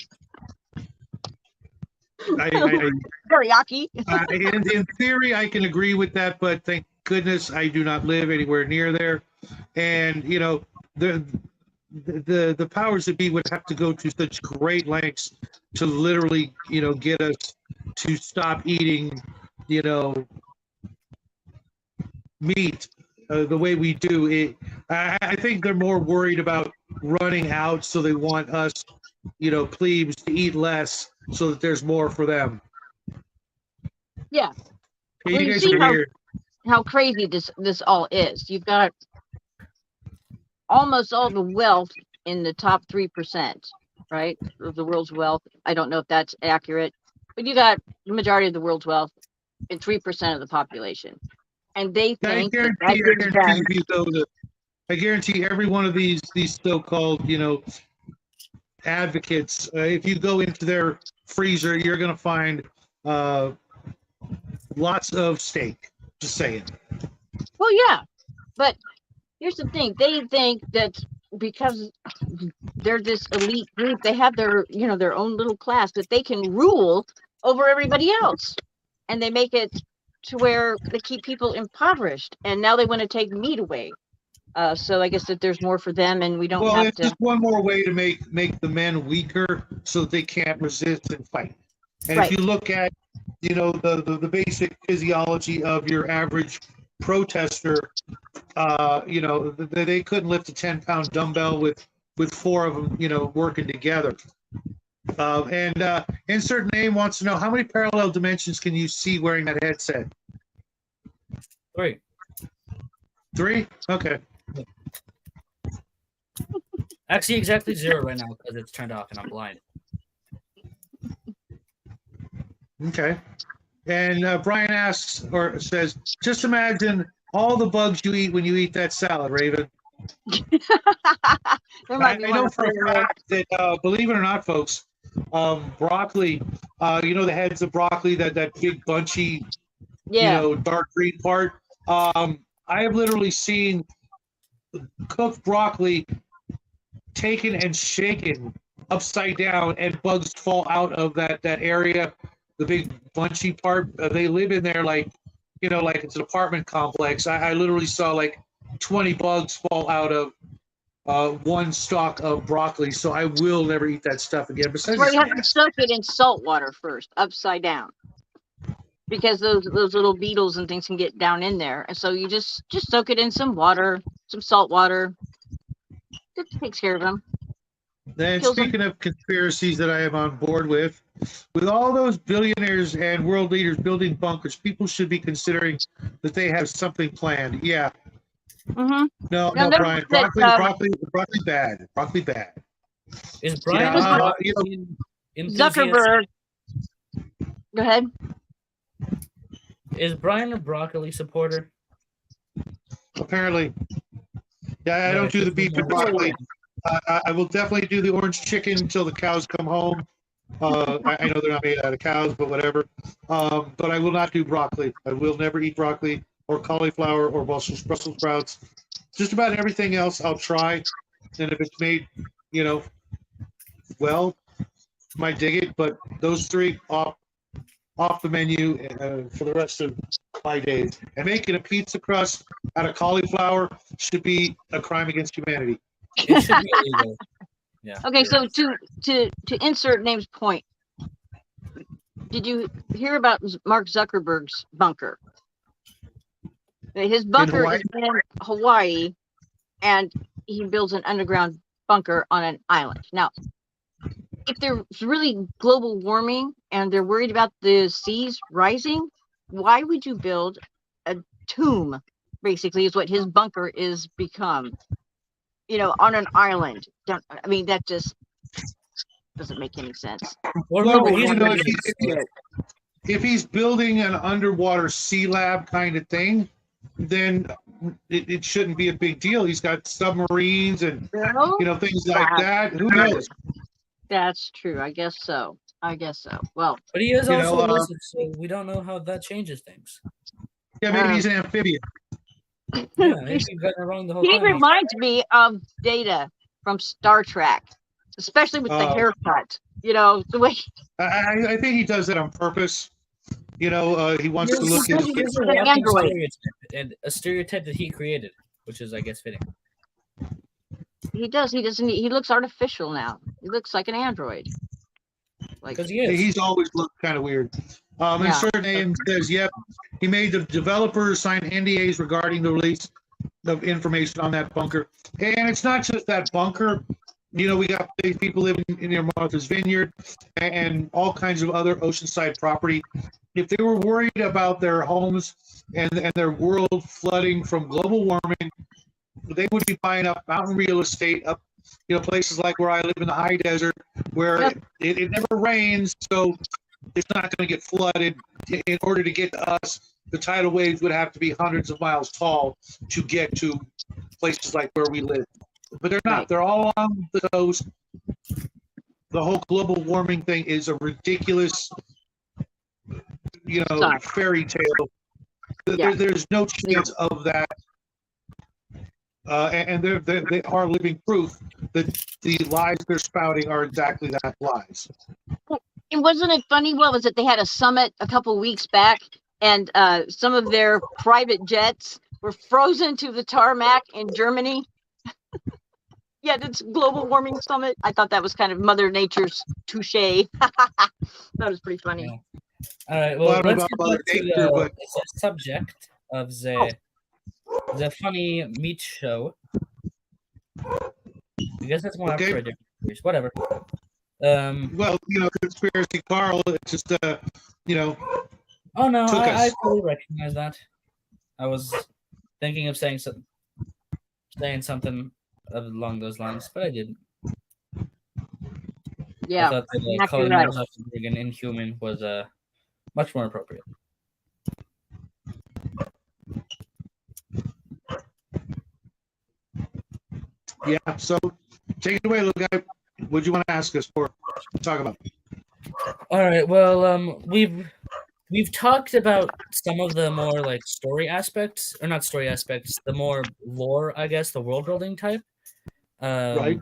teriyaki. In theory, I can agree with that, but thank goodness I do not live anywhere near there. And the powers that be would have to go to such great lengths to literally, get us to stop eating, meat the way we do it. I think they're more worried about running out, so they want us, plebes, to eat less so that there's more for them. Yeah. Well, you guys are how crazy this all is. You've got almost all the wealth in the top 3%, right, of the world's wealth. I don't know if that's accurate, but you got the majority of the world's wealth in 3% of the population. And they think I guarantee every one of these so-called, advocates, if you go into their freezer, you're going to find lots of steak. Just saying. Well, yeah, but here's the thing. They think that because they're this elite group. They have their, their own little class that they can rule over everybody else, and they make it to where they keep people impoverished. And now they want to take meat away. So I guess that there's more for them, and we don't Well, have it's to. just one more way to make the men weaker so that they can't resist and fight. And Right. if you look at, the basic physiology of your average protester, they couldn't lift a 10-pound dumbbell with four of them, working together. And Insert Name wants to know, how many parallel dimensions can you see wearing that headset? 3. 3? Okay. Actually, exactly 0 right now because it's turned off and I'm blind. Okay. And Brian asks or says, just imagine all the bugs you eat when you eat that salad, Raven. I know for a fact that, believe it or not, folks, broccoli, the heads of broccoli, that big bunchy, dark green part. I have literally seen cooked broccoli taken and shaken upside down, and bugs fall out of that area, the big bunchy part. They live in there like it's an apartment complex. I literally saw like 20 bugs fall out of one stalk of broccoli. So I will never eat that stuff again. Besides, Well, you have to soak it in salt water first, upside down, because those little beetles and things can get down in there. And so you just soak it in some water, some salt water. It takes care of them. Then speaking of conspiracies that I am on board with all those billionaires and world leaders building bunkers, people should be considering that they have something planned. Yeah. Mm-hmm. No, Brian. Broccoli bad. Broccoli bad. Is Brian in Zuckerberg? Go ahead. Is Brian a broccoli supporter? Apparently. Yeah, I don't do the beef and broccoli. I will definitely do the orange chicken until the cows come home. I know they're not made out of cows, but whatever. But I will not do broccoli. I will never eat broccoli or cauliflower or Brussels sprouts. Just about everything else I'll try. And if it's made, well, might dig it. But those 3 off the menu for the rest of my days. And making a pizza crust out of cauliflower should be a crime against humanity. It should be illegal. Yeah. Okay, so to Insert Name's point, did you hear about Mark Zuckerberg's bunker? His bunker is in Hawaii, and he builds an underground bunker on an island. Now, if there's really global warming and they're worried about the seas rising, why would you build a tomb, basically, is what his bunker is become, on an island? That just doesn't make any sense. Well, if he's building an underwater sea lab kind of thing, then it shouldn't be a big deal. He's got submarines and things like that. Who knows? That's true. I guess so. Well, but he is also a lizard, so we don't know how that changes things. Yeah, maybe he's an amphibian. Yeah, maybe you've gotten it wrong the whole time. He reminds me of Data from Star Trek, especially with the haircut. The way. I think he does that on purpose. He wants to look at an android. And a stereotype that he created, which is, I guess, fitting. He does. He doesn't. He looks artificial now. He looks like an android. Because he is. He's always looked kind of weird. Insert Name says, yep, he made the developers sign NDAs regarding the release of information on that bunker. And it's not just that bunker. We got people living in near Martha's Vineyard and all kinds of other oceanside property. If they were worried about their homes and their world flooding from global warming, they would be buying up mountain real estate up, places like where I live in the high desert, where it never rains, so it's not going to get flooded. In order to get to us, the tidal waves would have to be hundreds of miles tall to get to places like where we live. But they're not. Right. They're all on the coast. The whole global warming thing is a ridiculous, fairy tale. There's no chance of that and they are living proof that the lies they're spouting are exactly that, lies. And wasn't it funny? What was it? They had a summit a couple weeks back, and some of their private jets were frozen to the tarmac in Germany. Yeah, it's global warming summit. I thought that was kind of Mother Nature's touche. That was pretty funny. Yeah. All right, well, Well, I don't know let's about get back to nature, but the subject of the funny meat show. I guess that's more Okay. for a different series. Whatever. well, Conspiracy Carl, it's just Oh no, took I us. fully recognize that. I was thinking of saying something along those lines, but I didn't. I Yeah, thought that exactly calling right. Zuckerberg an inhuman was much more appropriate. Yeah, so take it away, little guy. What do you want to ask us or talk about? All right. Well, we've talked about some of the more like story aspects, or not story aspects, the more lore, I guess, the world building type. Right.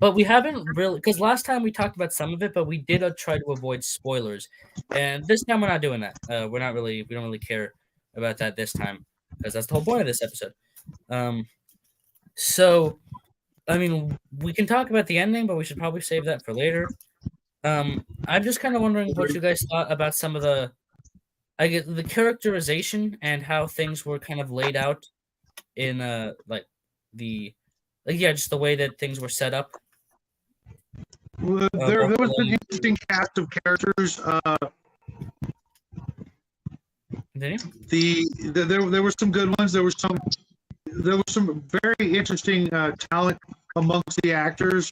But we haven't really, because last time we talked about some of it, but we did try to avoid spoilers, and this time we're not doing that. We don't really care about that this time, because that's the whole point of this episode. So, I mean, we can talk about the ending, but we should probably save that for later. I'm just kind of wondering what you guys thought about some of the characterization and how things were kind of laid out in just the way that things were set up. Well, there was an interesting cast of characters. There were some good ones. There was some very interesting talent amongst the actors.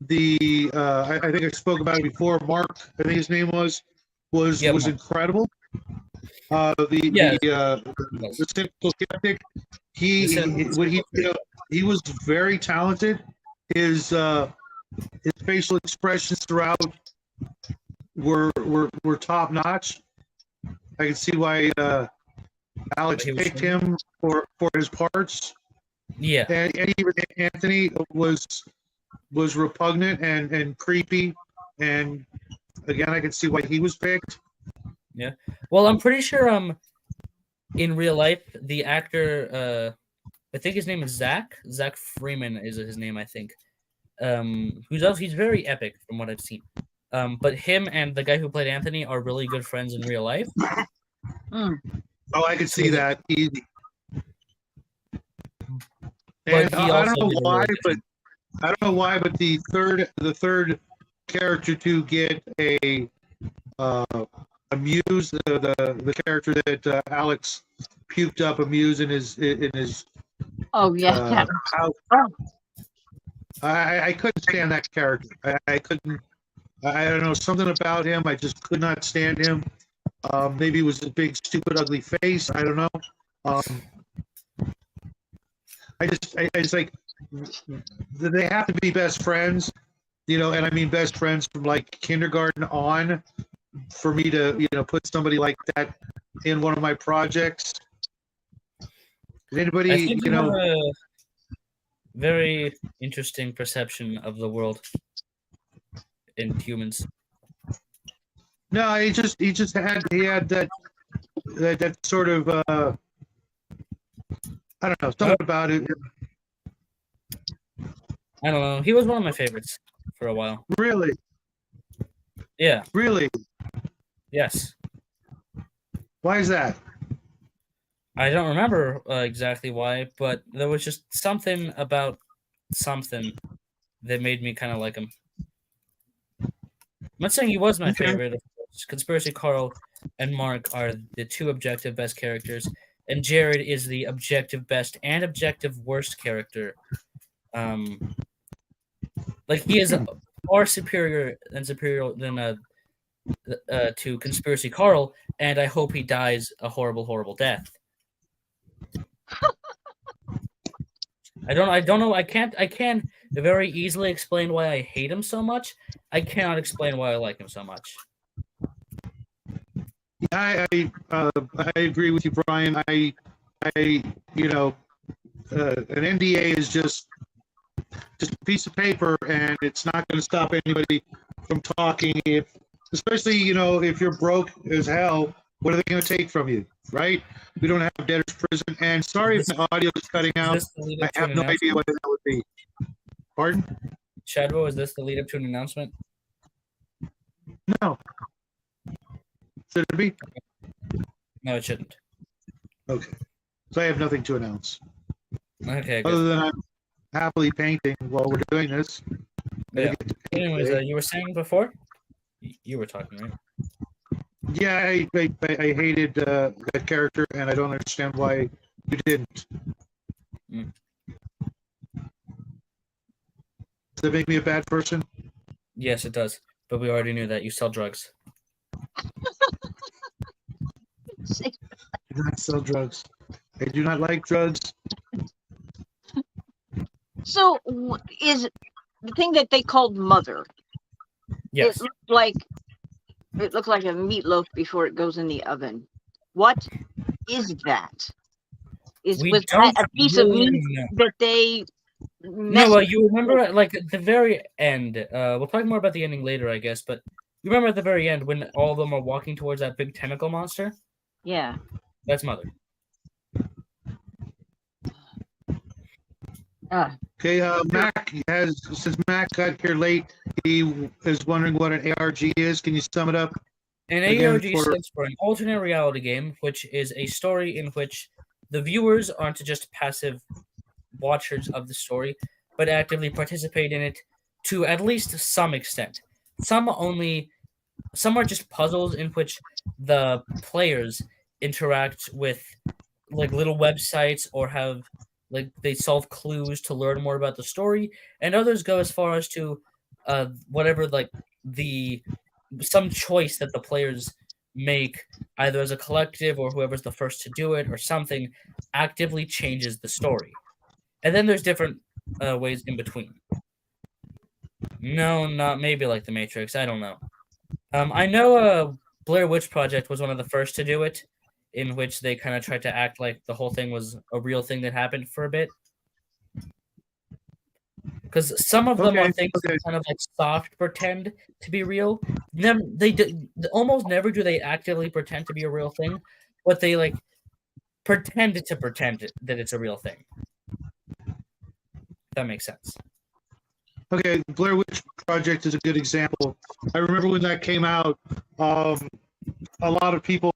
I think I spoke about it before. Mark, I think his name was incredible. The cynical skeptic. He was very talented. His facial expressions throughout were top notch. I can see why Alex picked him for his parts. Yeah, and even Anthony was repugnant and creepy, and again, I can see why he was picked. Yeah, well, I'm pretty sure in real life the actor I think his name is Zach Freeman is his name, I think. He's very epic from what I've seen. But him and the guy who played Anthony are really good friends in real life. Mm. Oh, I could see that easy. But And I don't know why, but the third character to get a Muse, the character that Alex puked up a Muse in his Oh yeah. house. I couldn't stand that character. I couldn't. I don't know, something about him. I just could not stand him. Maybe it was his big, stupid, ugly face. I don't know. I just like, they have to be best friends, and I mean best friends from like kindergarten on, for me to put somebody like that in one of my projects. Does anybody, I think you have a very interesting perception of the world in humans. No, he had that sort of I don't know, something about it. I don't know. He was one of my favorites for a while. Really? Yeah. Really? Yes. Why is that? I don't remember exactly why, but there was just something about something that made me kind of like him. I'm not saying he was my favorite. Of course. Conspiracy Carl and Mark are the two objective best characters, and Jared is the objective best and objective worst character. Like he is far superior than to Conspiracy Carl, and I hope he dies a horrible, horrible death. I don't know. I can't very easily explain why I hate him so much. I cannot explain why I like him so much. I agree with you, Brian. I an NDA is just a piece of paper, and it's not going to stop anybody from talking. Especially, if you're broke as hell, what are they going to take from you, right? We don't have debtor's prison. And sorry if the audio is cutting out. I have no idea what that would be. Pardon? Shadwell, is this the lead up to an announcement? No. Should it be? No, it shouldn't. Okay. So I have nothing to announce. Okay, good. Other than I'm happily painting while we're doing this. Yeah. Anyways, you were saying before? You were talking, right? Yeah, I hated that character, and I don't understand why you didn't. Mm. Does that make me a bad person? Yes, it does. But we already knew that you sell drugs. I do not sell drugs. I do not like drugs. So, is the thing that they called Mother? Yes. It looked like a meatloaf before it goes in the oven. What is that? Was that a piece of meat that they? No, you remember, like at the very end. We'll talk more about the ending later, I guess. But you remember at the very end when all of them are walking towards that big tentacle monster? Yeah. That's Mother. Okay, since Mac got here late, he is wondering what an ARG is. Can you sum it up? An ARG stands for an alternate reality game, which is a story in which the viewers aren't just passive watchers of the story, but actively participate in it to at least some extent. Some are just puzzles in which the players interact with like little websites or have they solve clues to learn more about the story, and others go as far as to whatever some choice that the players make either as a collective or whoever's the first to do it or something actively changes the story. And then there's different ways in between. No, not maybe like the Matrix. I don't know. I know Blair Witch Project was one of the first to do it, in which they kind of tried to act like the whole thing was a real thing that happened for a bit. Because some of them are things that kind of like soft pretend to be real. Almost never do they actively pretend to be a real thing, but they like pretend that it's a real thing. If that makes sense. Okay, Blair Witch Project is a good example. I remember when that came out, a lot of people,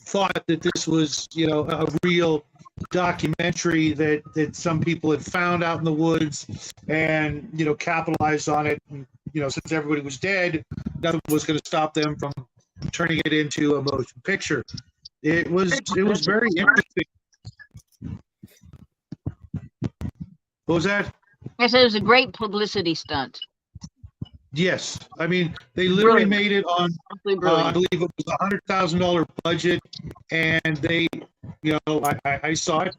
thought that this was, a real documentary that some people had found out in the woods and, capitalized on it. And, since everybody was dead, nothing was going to stop them from turning it into a motion picture. It was very interesting. What was that? I said it was a great publicity stunt. Yes, I mean they literally made it on. I believe it was $100,000 budget, and they, I saw it.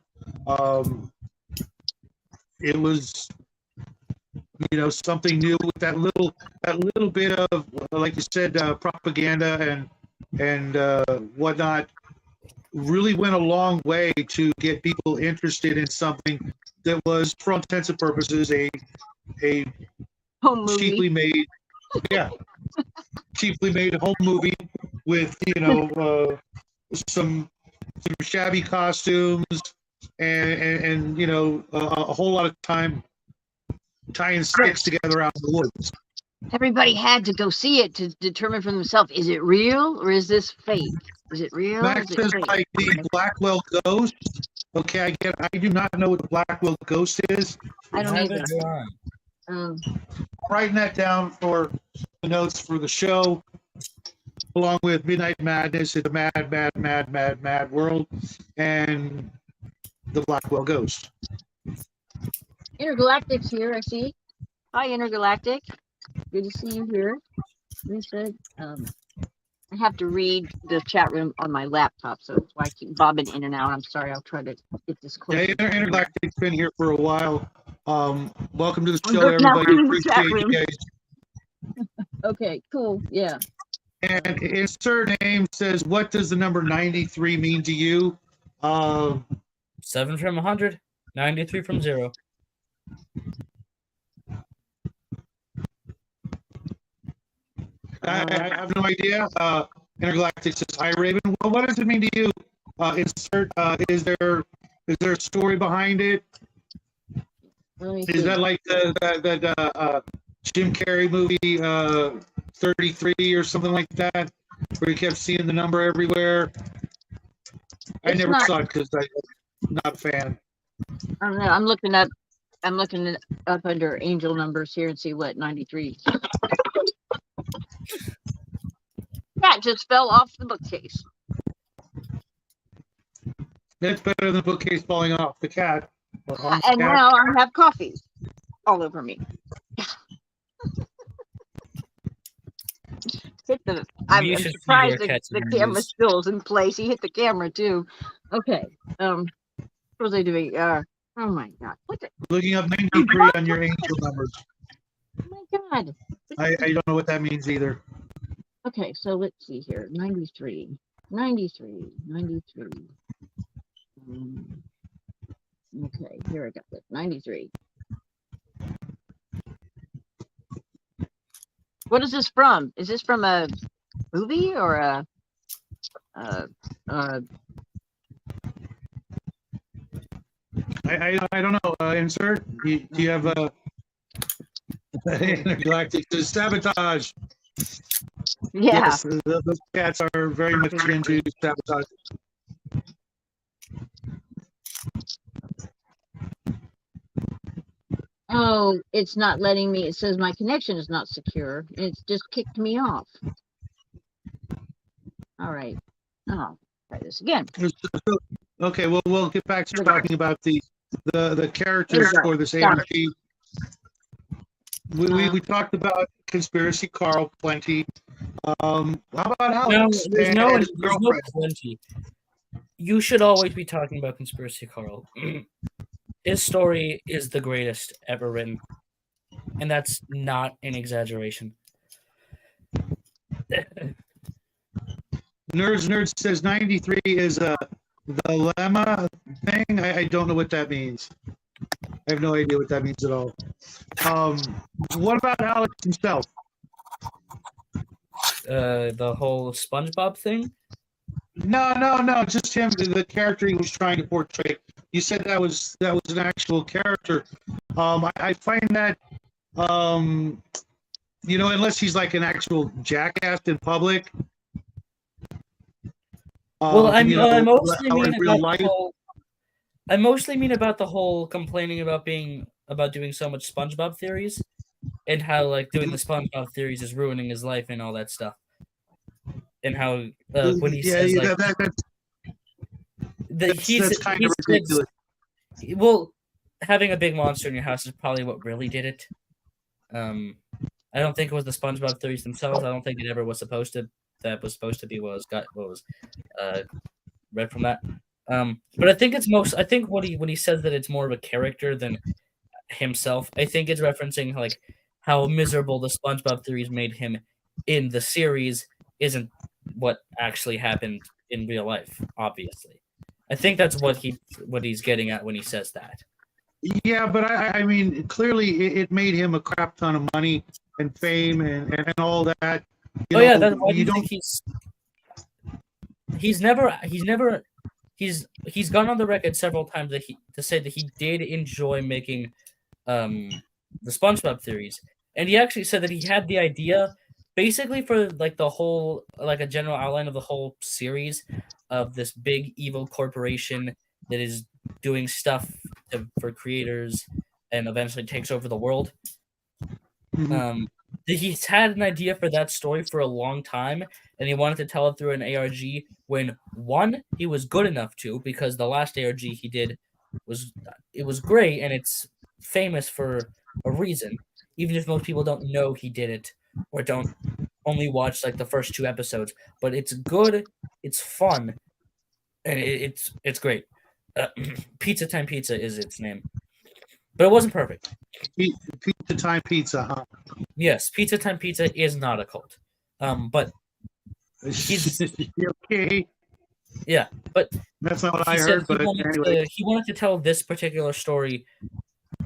It was, something new with that little bit of, like you said, propaganda and whatnot. Really went a long way to get people interested in something that was, for all intents and purposes, a cheaply made home movie with some shabby costumes and a whole lot of time tying sticks together out in the woods. Everybody had to go see it to determine for themselves, is it real or is this fake? Is it real? Max says like the Blackwell Ghost. Okay, I do not know what the Blackwell Ghost is. I don't either. I'm writing that down for the notes for the show, along with Midnight Madness in the Mad World and the Blackwell Ghost. Intergalactic's here, I see. Hi, Intergalactic. Good to see you here. We said, I have to read the chat room on my laptop, so that's why I keep bobbing in and out. I'm sorry. I'll try to get this close. Yeah, Intergalactic's been here for a while. Welcome to the show, everybody. Appreciate you guys. Okay, cool. Yeah. And his surname says, "What does the number 93 mean to you?" 7 from 100, 93 from 0. I have no idea. Intergalactic says, "Hi, Raven." Well, what does it mean to you? Insert. Is there a story behind it? Is that like that Jim Carrey movie 33 or something like that, where you kept seeing the number everywhere? I never saw it because I'm not a fan. I don't know. I'm looking it up under angel numbers here and see what 93. Cat just fell off the bookcase. That's better than the bookcase falling off the cat. And now I have coffee all over me. I'm surprised the camera still is in place. He hit the camera too. Okay. What was I doing? Oh my God. Looking up 93 on your angel numbers. Oh my God. I don't know what that means either. Okay, so let's see here. 93. Okay, here I got it. 93. What is this from? Is this from a movie or a I don't know. Insert. Do you have a intergalactic sabotage? Yeah. Yes, those cats are very much into sabotage. Oh, it's not letting me. It says my connection is not secure. It's just kicked me off. All right. Oh, try this again. Okay, well, we'll get back to talking about the characters for this ARG. We talked about Conspiracy Carl plenty. How about Alex? There's no plenty. You should always be talking about Conspiracy Carl. His story is the greatest ever written, and that's not an exaggeration. Nerds says 93 is the Lemy thing. I don't know what that means. I have no idea what that means at all. What about Alex himself? The whole SpongeBob thing? No. Just him, the character he was trying to portray. You said that was an actual character. I find that, unless he's like an actual jackass in public. I mostly mean about the whole complaining about doing so much SpongeBob theories, and how like doing the SpongeBob theories is ruining his life and all that stuff, and how when he says that's kind of ridiculous. Well, having a big monster in your house is probably what really did it. I don't think it was the SpongeBob theories themselves. I don't think it ever was supposed to. That was supposed to be what was read from that. But I think I think when he says that it's more of a character than himself, I think it's referencing like how miserable the SpongeBob theories made him in the series isn't what actually happened in real life, obviously. I think that's what he's getting at when he says that. Yeah, but I mean, clearly it made him a crap ton of money and fame and all that. Why do you think he's gone on the record several times to say that he did enjoy making the SpongeBob theories, and he actually said that he had the idea basically for like the whole like a general outline of the whole series of this big evil corporation that is doing stuff for creators and eventually takes over the world. He's had an idea for that story for a long time, and he wanted to tell it through an ARG when, one, he was good enough to, because the last ARG he did was great, and it's famous for a reason, even if most people don't know he did it, or don't only watch like the first 2 episodes. But it's good, it's fun, and it's great. Pizza Time Pizza is its name. But it wasn't perfect. Pizza Time Pizza, huh? Yes, Pizza Time Pizza is not a cult. But he's okay. Yeah, but That's not what I he said heard, but anyway. he wanted to tell this particular story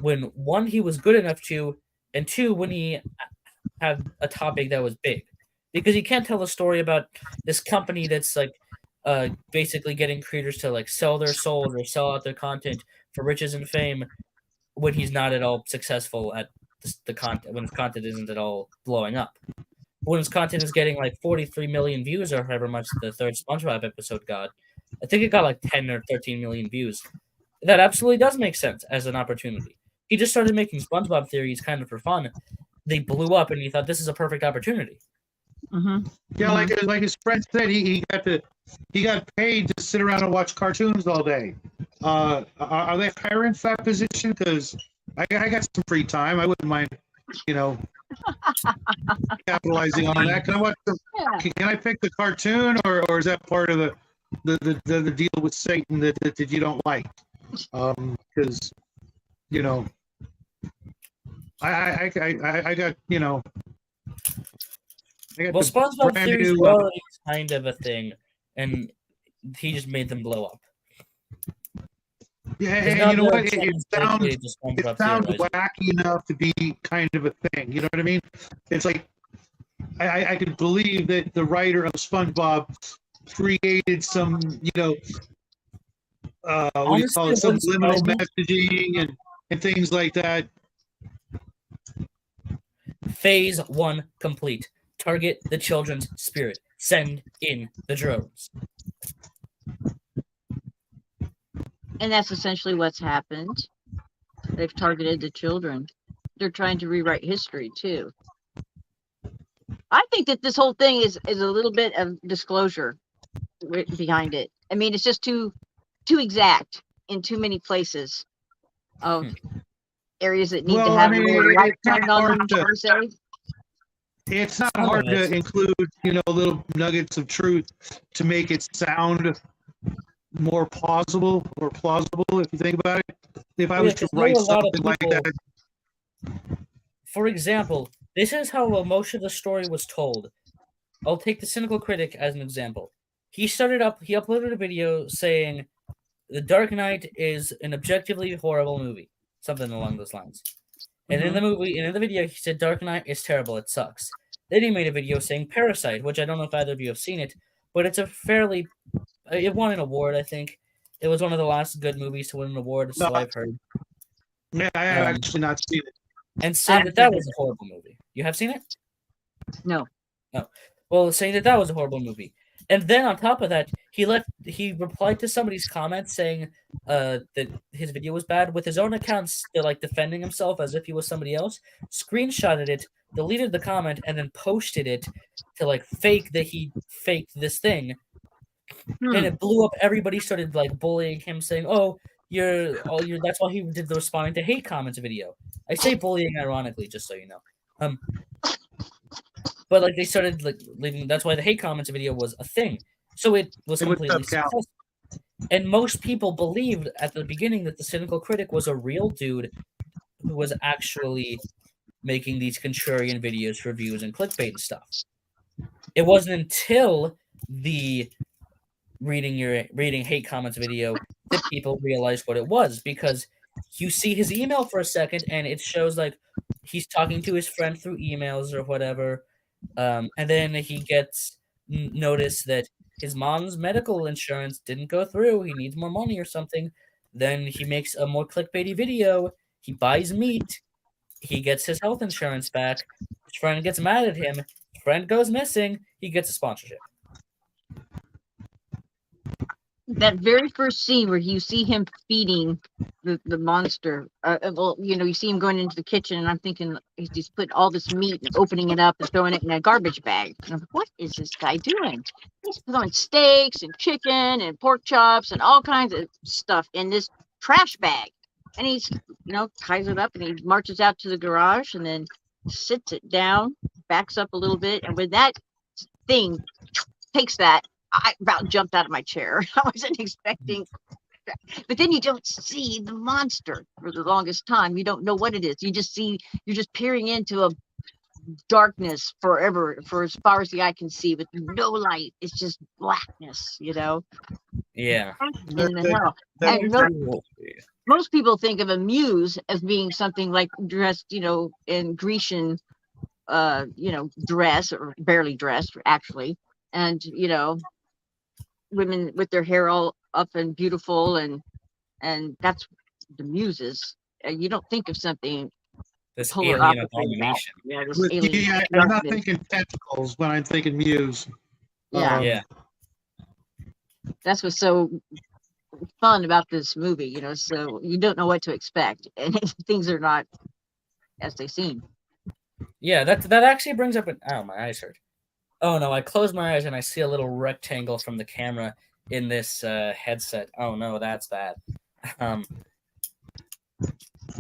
when, one, he was good enough to, and two, when he had a topic that was big. Because you can't tell a story about this company that's like basically getting creators to like sell their souls or sell out their content for riches and fame when he's not at all successful at the content, when his content isn't at all blowing up. When his content is getting like 43 million views or however much the third SpongeBob episode got, I think it got like 10 or 13 million views. That absolutely does make sense as an opportunity. He just started making SpongeBob theories kind of for fun. They blew up, and he thought this is a perfect opportunity. Mm-hmm. Yeah, like his friend said, he got paid to sit around and watch cartoons all day. Are they hiring for that position? Because I got some free time. I wouldn't mind, capitalizing on that. Can I watch Can I pick the cartoon, or is that part of the deal with Satan that you don't like? Because I got Well, SpongeBob theories were already kind of a thing, and he just made them blow up. Yeah, and you know what? It sounds wacky enough to be kind of a thing. You know what I mean? It's like I could believe that the writer of SpongeBob created some, what do you call it? Subliminal messaging and things like that. Phase 1 complete. Target the children's spirit. Send in the drones. And that's essentially what's happened. They've targeted the children. They're trying to rewrite history too. I think that this whole thing is a little bit of disclosure behind it. I mean, it's just too exact in too many places of areas that need to have a little light turned on them. It's not hard to include, little nuggets of truth to make it sound more plausible if you think about it. If I was to write something like that. For example, this is how most of the story was told. I'll take the Cynical Critic as an example. He uploaded a video saying The Dark Knight is an objectively horrible movie. Something along those lines. And in the video, he said Dark Knight is terrible, it sucks. Then he made a video saying Parasite, which I don't know if either of you have seen it, but it's it won an award, I think. It was one of the last good movies to win an award, so I've heard. Yeah, I have actually not seen it. And saying that was a horrible movie. You have seen it? No. No. Well, saying that was a horrible movie. And then on top of that, he replied to somebody's comment saying that his video was bad with his own account, still defending himself as if he was somebody else, screenshotted it, deleted the comment, and then posted it to fake that he faked this thing. And it blew up. Everybody started bullying him, saying, that's why he did the responding to hate comments video. I say bullying ironically, just so you know. But they started leaving. That's why the hate comments video was a thing. So it was completely successful. And most people believed at the beginning that the Cynical Critic was a real dude who was actually making these contrarian videos for views and clickbait and stuff. It wasn't until the reading hate comments video that people realized what it was, because you see his email for a second and it shows he's talking to his friend through emails or whatever. And then he gets notice that his mom's medical insurance didn't go through. He needs more money or something. Then he makes a more clickbaity video. He buys meat. He gets his health insurance back. His friend gets mad at him. His friend goes missing. He gets a sponsorship. That very first scene where you see him feeding the monster, you see him going into the kitchen, and I'm thinking he's putting all this meat and opening it up and throwing it in a garbage bag. And I'm like, what is this guy doing? He's throwing steaks and chicken and pork chops and all kinds of stuff in this trash bag. And he's, ties it up and he marches out to the garage and then sits it down, backs up a little bit. And when that thing takes that, I about jumped out of my chair. I wasn't expecting, but then you don't see the monster for the longest time. You don't know what it is. You're just peering into a darkness forever, for as far as the eye can see, with no light. It's just blackness, Yeah. in the hell. And most people think of a muse as being something like dressed, in Grecian, dress, or barely dressed, actually, and women with their hair all up and beautiful, and that's the muses. You don't think of something This polar alien opposite of that. abomination. Yeah, this alien. I'm not thinking tentacles when I'm thinking Muse. Yeah. Yeah. That's what's so fun about this movie, so you don't know what to expect, and things are not as they seem. Yeah, that actually brings up an. Oh, my eyes hurt. Oh no, I close my eyes and I see a little rectangle from the camera in this headset. Oh no, that's bad.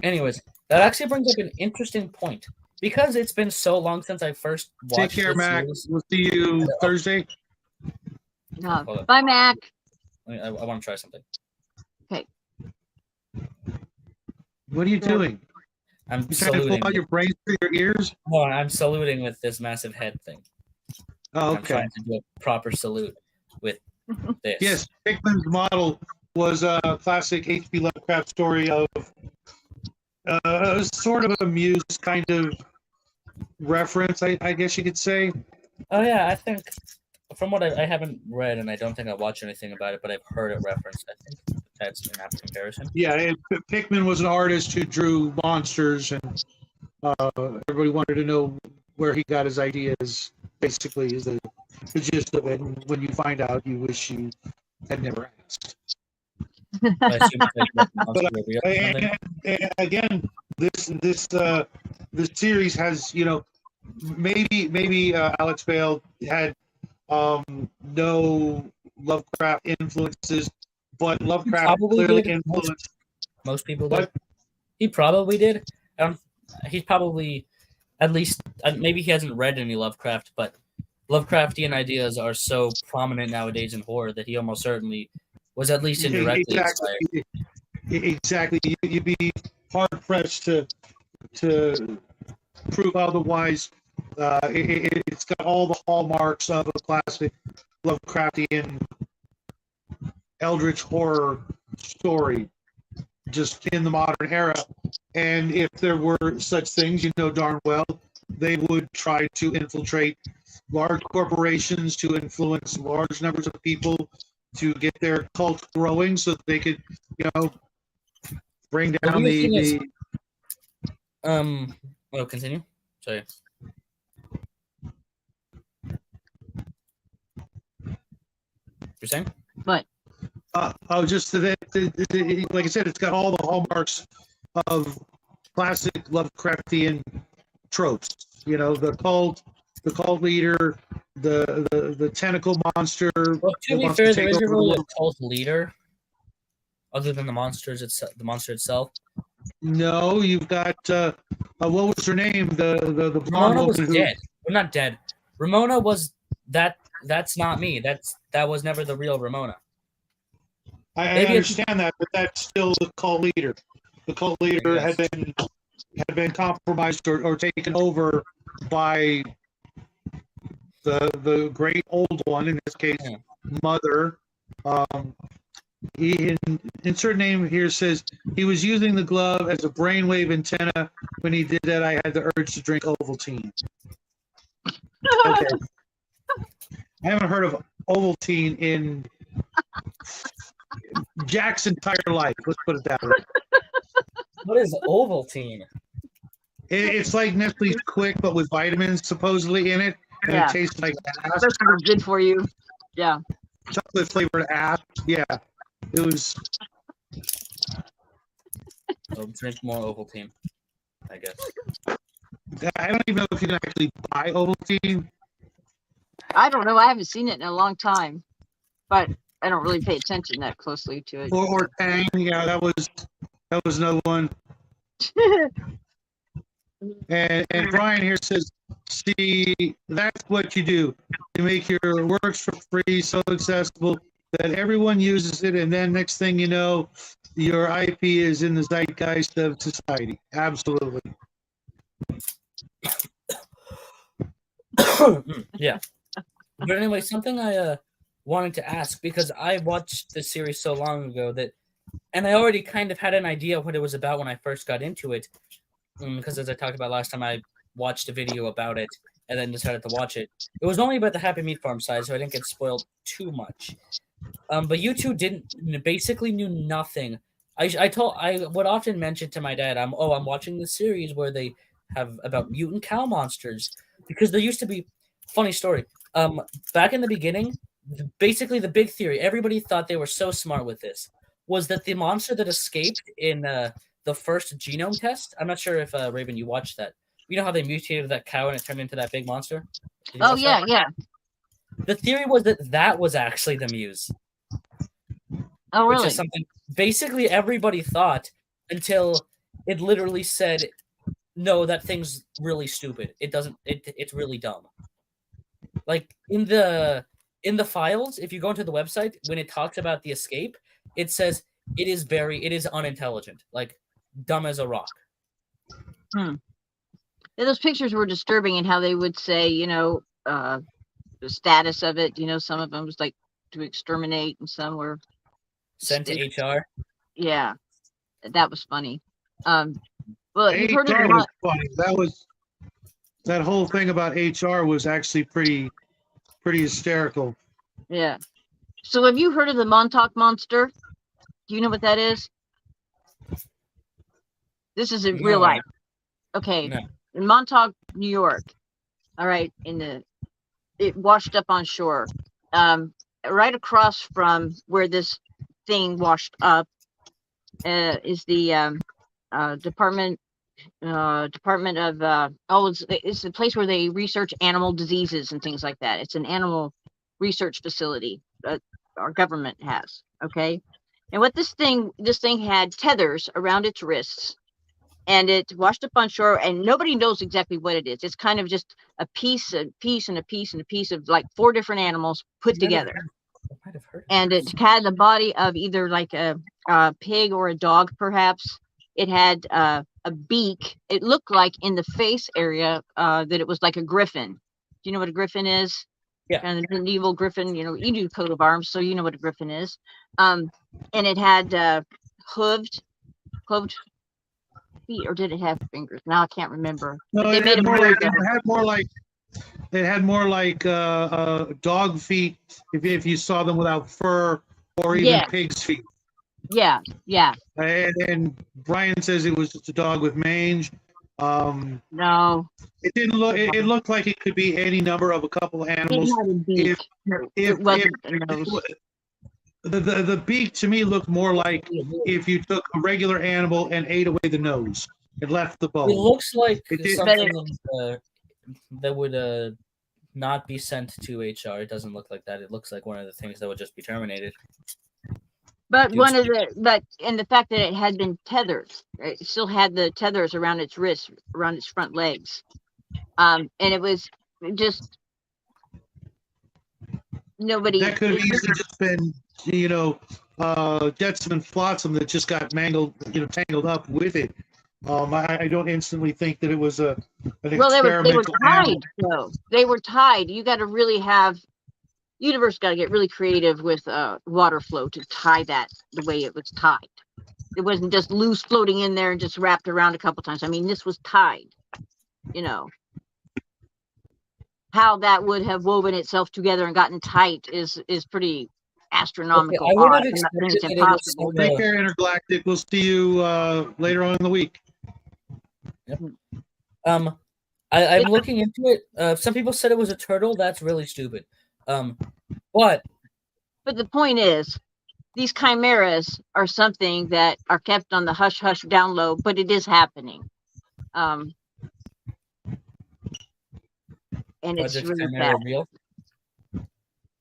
Anyways, that actually brings up an interesting point, because it's been so long since I first watched. Take care, Mac. Series. We'll see you Thursday. Bye, Mac. I want to try something. Okay. What are you doing? I'm You trying to saluting. pull out your brains through your ears? No, I'm saluting with this massive head thing. Oh, I'm okay. trying to do a proper salute with this. Yes, Hickman's model was a classic H.P. Lovecraft story of sort of a Muse kind of reference, I guess you could say. Oh yeah, I think from what I haven't read, and I don't think I've watched anything about it, but I've heard it referenced. I think that's an apt comparison. Yeah, Hickman was an artist who drew monsters, and everybody wanted to know where he got his ideas. Basically, is the gist of it. And when you find out, you wish you had never asked. I assume it's like monster reveal or something. And again, this series has, maybe Alex Bale had no Lovecraft influences, but Lovecraft Probably clearly did. influenced. Most people did. What? He probably did. He's probably, at least, maybe he hasn't read any Lovecraft, but Lovecraftian ideas are so prominent nowadays in horror that he almost certainly was at least indirectly inspired. Exactly. You'd be hard pressed to prove otherwise. It's got all the hallmarks of a classic Lovecraftian eldritch horror story, just in the modern era. And if there were such things, darn well, they would try to infiltrate large corporations, to influence large numbers of people, to get their cult growing, so that they could, bring down the. Well, continue. Sorry. You're saying? What? Just that, like I said, it's got all the hallmarks of classic Lovecraftian tropes. The cult leader, the tentacle monster. Well, to be fair, there isn't really a cult leader, other than the monster itself. No, you've got what was her name? The Ramona was dead. Well, not dead. Ramona was that. That's not me. That was never the real Ramona. I understand that, but that's still the cult leader. The cult leader had been compromised or taken over by the great old one, in this case, Mother. Insert name here says he was using the glove as a brainwave antenna. When he did that, I had the urge to drink Ovaltine. Okay. I haven't heard of Ovaltine in Jack's entire life. Let's put it that way. What is Ovaltine? It's like Nestle's Quick, but with vitamins supposedly in it, and it tastes like ass. That's good for you. Yeah. Chocolate flavored ass. Yeah, it was. I'll drink more Ovaltine, I guess. I don't even know if you can actually buy Ovaltine. I don't know. I haven't seen it in a long time, but I don't really pay attention that closely to it. Or Tang. Yeah, that was another one. And Brian here says, see, that's what you do. You make your works for free, so accessible that everyone uses it, and then next thing you know, your IP is in the zeitgeist of society. Absolutely. Yeah. But anyway, something I wanted to ask, because I watched the series so long ago and I already kind of had an idea of what it was about when I first got into it. Because as I talked about last time, I watched a video about it and then decided to watch it. It was only about the Happy Meat Farm side, so I didn't get spoiled too much. But you two basically knew nothing. I would often mention to my dad, I'm watching this series where they have about mutant cow monsters, because there used to be funny story. Back in the beginning, basically the big theory, everybody thought they were so smart with this, was that the monster that escaped in the first genome test. I'm not sure if Raven, you watched that. You know how they mutated that cow and it turned into that big monster? Oh yeah, yeah. The theory was that was actually the Muse. Oh really? Which is something basically everybody thought until it literally said, no, that thing's really stupid. It doesn't. It's really dumb. Like in the files, if you go into the website, when it talks about the escape, it says it is unintelligent, like dumb as a rock. Yeah, those pictures were disturbing in how they would say, the status of it. Some of them was like to exterminate, and some were sent to HR. Yeah, that was funny. Well, you've heard HR of was funny. That whole thing about HR was actually pretty hysterical. Yeah. So have you heard of the Montauk Monster? Do you know what that is? This is in real life. Okay. No. In Montauk, New York. All right. It washed up on shore. Right across from where this thing washed up is the Department of it's a place where they research animal diseases and things like that. It's an animal research facility that our government has. Okay. And what this thing had tethers around its wrists, and it washed up on shore, and nobody knows exactly what it is. It's kind of just a piece and a piece of like 4 different animals put together. And it had the body of either like a pig or a dog, perhaps. It had a beak. It looked like in the face area that it was like a griffin. Do you know what a griffin is? Yeah. And an evil griffin, you do coat of arms, so you know what a griffin is. And it had cloved feet, or did it have fingers? Now I can't remember. No, it had more like dog feet if you saw them without fur, or even pig's feet. Yeah. And Brian says it was just a dog with mange. No, it didn't look. It looked like it could be any number of a couple of animals. It wasn't a nose. The beak to me looked more like if you took a regular animal and ate away the nose and left the bone. It looks like something that would not be sent to HR. It doesn't look like that. It looks like one of the things that would just be terminated. But and the fact that it had been tethered, right? It still had the tethers around its wrists, around its front legs, and it was just nobody. That could have easily just been, Jetsam and Flotsam that just got tangled up with it. I don't instantly think that it was an experimental. They were tied. Though they were tied. You got to really have. Universe got to get really creative with water flow to tie that the way it was tied. It wasn't just loose floating in there and just wrapped around a couple times. I mean, this was tied. How that would have woven itself together and gotten tight is pretty astronomical. Okay, I would have expected it's impossible. Take care, Intergalactic. We'll see you later on in the week. Yep. I'm looking into it. Some people said it was a turtle. That's really stupid. But the point is, these chimeras are something that are kept on the hush hush down low, but it is happening. And it's really bad. Real?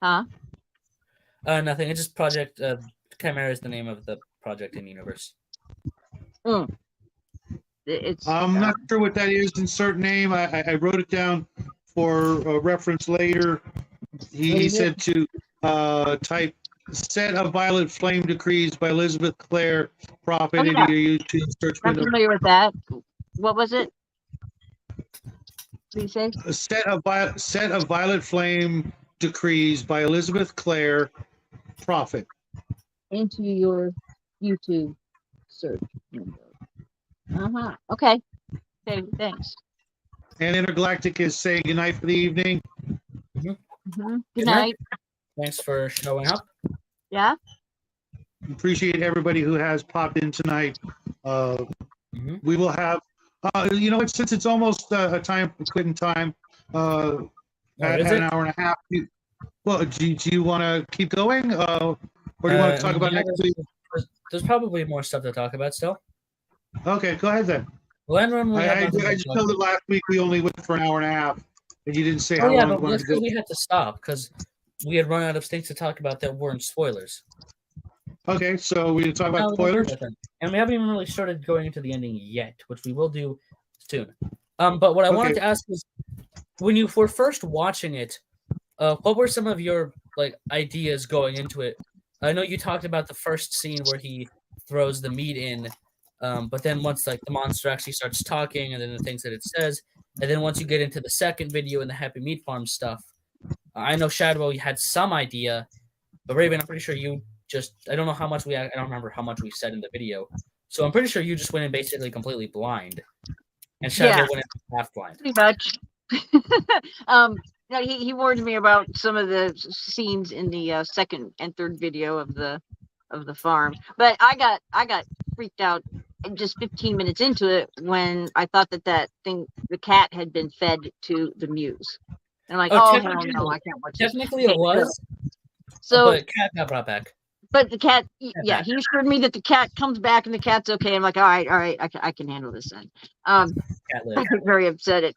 Huh? Nothing. It's just Project Chimera is the name of the project in universe. I'm not sure what that is. Insert name. I wrote it down for reference later. He said to type "Set of Violet Flame Decrees" by Elizabeth Clare Prophet into your YouTube search window. I'm familiar with that. What was it? you say? A set of Violet Flame Decrees by Elizabeth Clare, Prophet. Into your YouTube search window. Okay. Okay, thanks. And Intergalactic is saying goodnight for the evening. Good night. Thanks for showing up. Yeah. Appreciate everybody who has popped in tonight. We will have, since it's almost a quitting time, at an hour and a half. Well, do you want to keep going, or do you want to talk about next week? There's probably more stuff to talk about still. Okay, go ahead then. Well, I just know that last week we only went for an hour and a half, and you didn't say how long. But that's because we had to stop because we had run out of things to talk about that weren't spoilers. Okay, so we're going to talk about spoilers? And we haven't even really started going into the ending yet, which we will do soon. But what I wanted to ask is, when you were first watching it, what were some of your ideas going into it? I know you talked about the first scene where he throws the meat in, but then once the monster actually starts talking, and then the things that it says, and then once you get into the second video and the Happy Meat Farm stuff, I know Shadwell, you had some idea, but Raven, I'm pretty sure you I don't know how much I don't remember how much we said in the video, so I'm pretty sure you just went in basically completely blind, and Shadwell went in half blind. Pretty much. He warned me about some of the scenes in the second and third video of the farm, but I got freaked out just 15 minutes into it when I thought that thing, the cat, had been fed to the Muse, and I'm like, oh hell no, I can't watch this. Technically, it was. So, but cat got brought back. But the cat, he assured me that the cat comes back and the cat's okay. I'm like, all right, I can handle this then. I get very upset at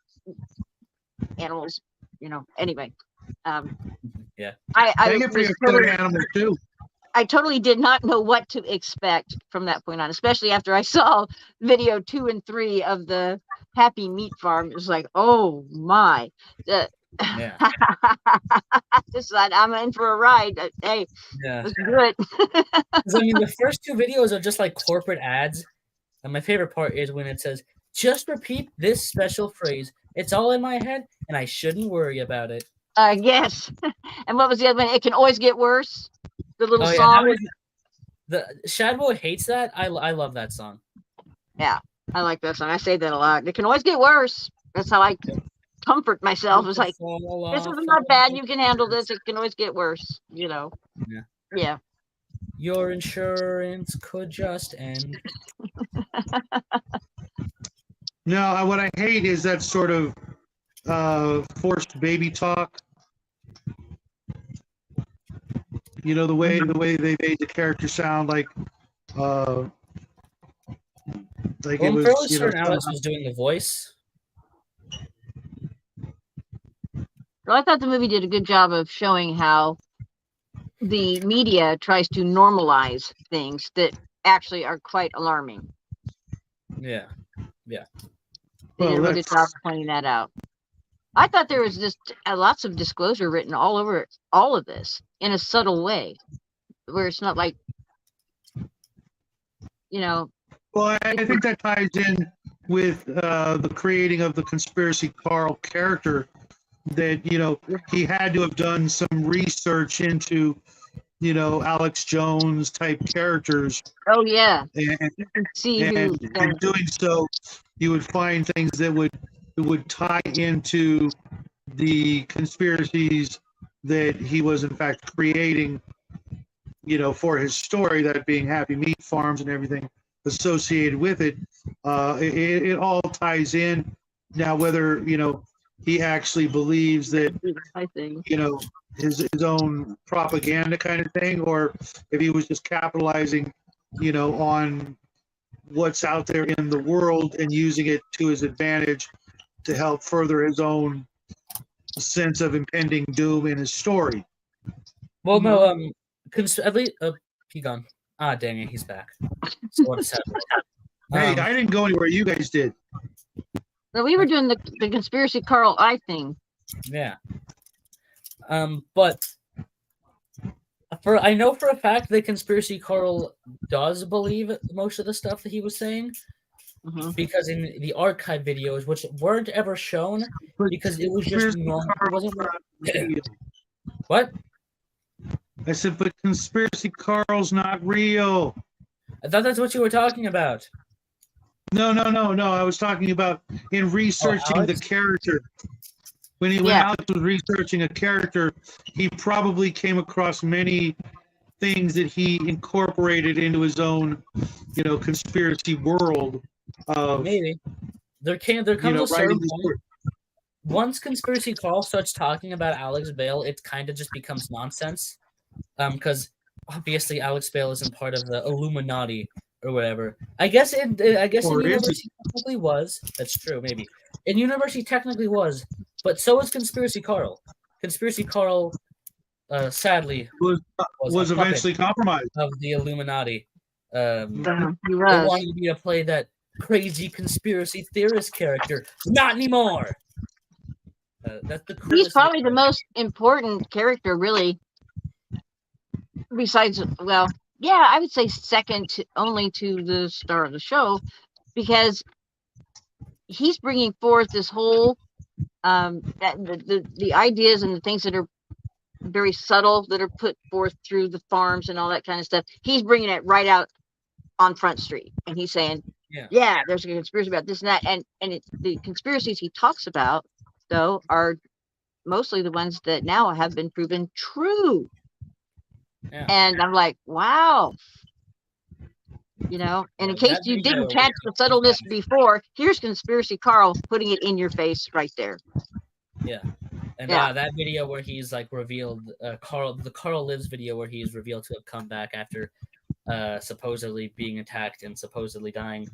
animals, Anyway, yeah. I totally did not know what to expect from that point on, especially after I saw video 2 and 3 of the Happy Meat Farm. It was like, oh my. Yeah. Just like, I'm in for a ride. Hey, let's do it. The first 2 videos are just like corporate ads, and my favorite part is when it says, "Just repeat this special phrase. It's all in my head, and I shouldn't worry about it." Yes. And what was the other one? It can always get worse. The little song. The Shadwell hates that. I love that song. Yeah, I like that song. I say that a lot. It can always get worse. That's how I comfort myself. It's like, this is not bad. You can handle this. It can always get worse. Yeah. Your insurance could just end. No, what I hate is that sort of forced baby talk. The way they made the character sound like it was. Alex was doing the voice. Well, I thought the movie did a good job of showing how the media tries to normalize things that actually are quite alarming. Yeah. They did a really good job of pointing that out. I thought there was just lots of disclosure written all over all of this in a subtle way, where it's not like, Well, I think that ties in with the creating of the Conspiracy Carl character, that he had to have done some research into Alex Jones type characters. Oh yeah. And you can see in doing so, you would find things that would tie into the conspiracies that he was in fact creating, for his story, that being Happy Meat Farms and everything associated with it. It all ties in. Now, whether he actually believes that, I think, his own propaganda kind of thing, or if he was just capitalizing, on what's out there in the world and using it to his advantage to help further his own sense of impending doom in his story. Well, no, at least he gone. Ah, dang it, he's back. So what is happening? Hey, I didn't go anywhere. You guys did. Well, we were doing the Conspiracy Carl thing. Yeah. But I know for a fact that Conspiracy Carl does believe most of the stuff that he was saying. because in the archive videos, which weren't ever shown, because it was just normal. It wasn't what? I said, but Conspiracy Carl's not real. I thought that's what you were talking about. No. I was talking about in researching the character. When Alex was researching a character, he probably came across many things that he incorporated into his own, conspiracy world. Maybe there comes a certain point. Once Conspiracy Carl starts talking about Alex Bale, it kind of just becomes nonsense. Because obviously Alex Bale isn't part of the Illuminati or whatever. I guess in University technically was. That's true, maybe. In University technically was, but so is Conspiracy Carl. Conspiracy Carl, sadly, was eventually compromised of the Illuminati. They he wanted me to play that crazy conspiracy theorist character. Not anymore. That's the coolest. He's probably the most important character, really. Besides, I would say second only to the star of the show, because he's bringing forth this whole the ideas and the things that are very subtle that are put forth through the farms and all that kind of stuff. He's bringing it right out on Front Street, and he's saying, "Yeah, there's a conspiracy about this and that," and the conspiracies he talks about, though, are mostly the ones that now have been proven true. Yeah. And I'm like, wow. And in case you didn't catch the subtleness before, here's Conspiracy Carl putting it in your face right there. Yeah. And that video where he's like revealed, the Carl Lives video where he's revealed to have come back after supposedly being attacked and supposedly dying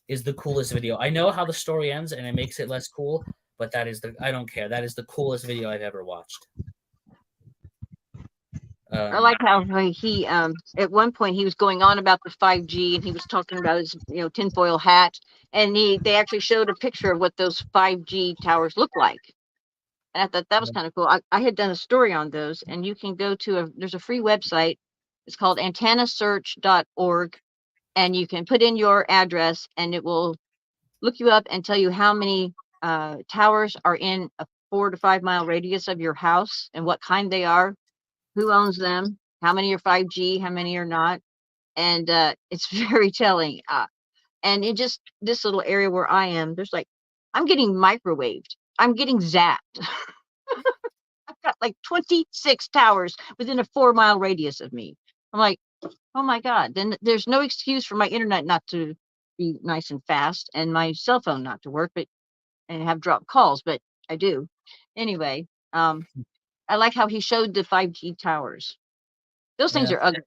is the coolest video. I know how the story ends and it makes it less cool, but I don't care. That is the coolest video I've ever watched. I like how he at one point he was going on about the 5G and he was talking about his tinfoil hat, and they actually showed a picture of what those 5G towers look like. And I thought that was kind of cool. I had done a story on those, and you can go to there's a free website. It's called antennasearch.org, and you can put in your address and it will look you up and tell you how many towers are in a 4 to 5 mile radius of your house and what kind they are. Who owns them, how many are 5G, how many are not, and it's very telling. And in just this little area where I am, I'm getting microwaved. I'm getting zapped. I've got like 26 towers within a 4 mile radius of me. I'm like, oh my God, then there's no excuse for my internet not to be nice and fast and my cell phone not to work, and have dropped calls, but I do. Anyway, I like how he showed the 5G towers. Those things are ugly.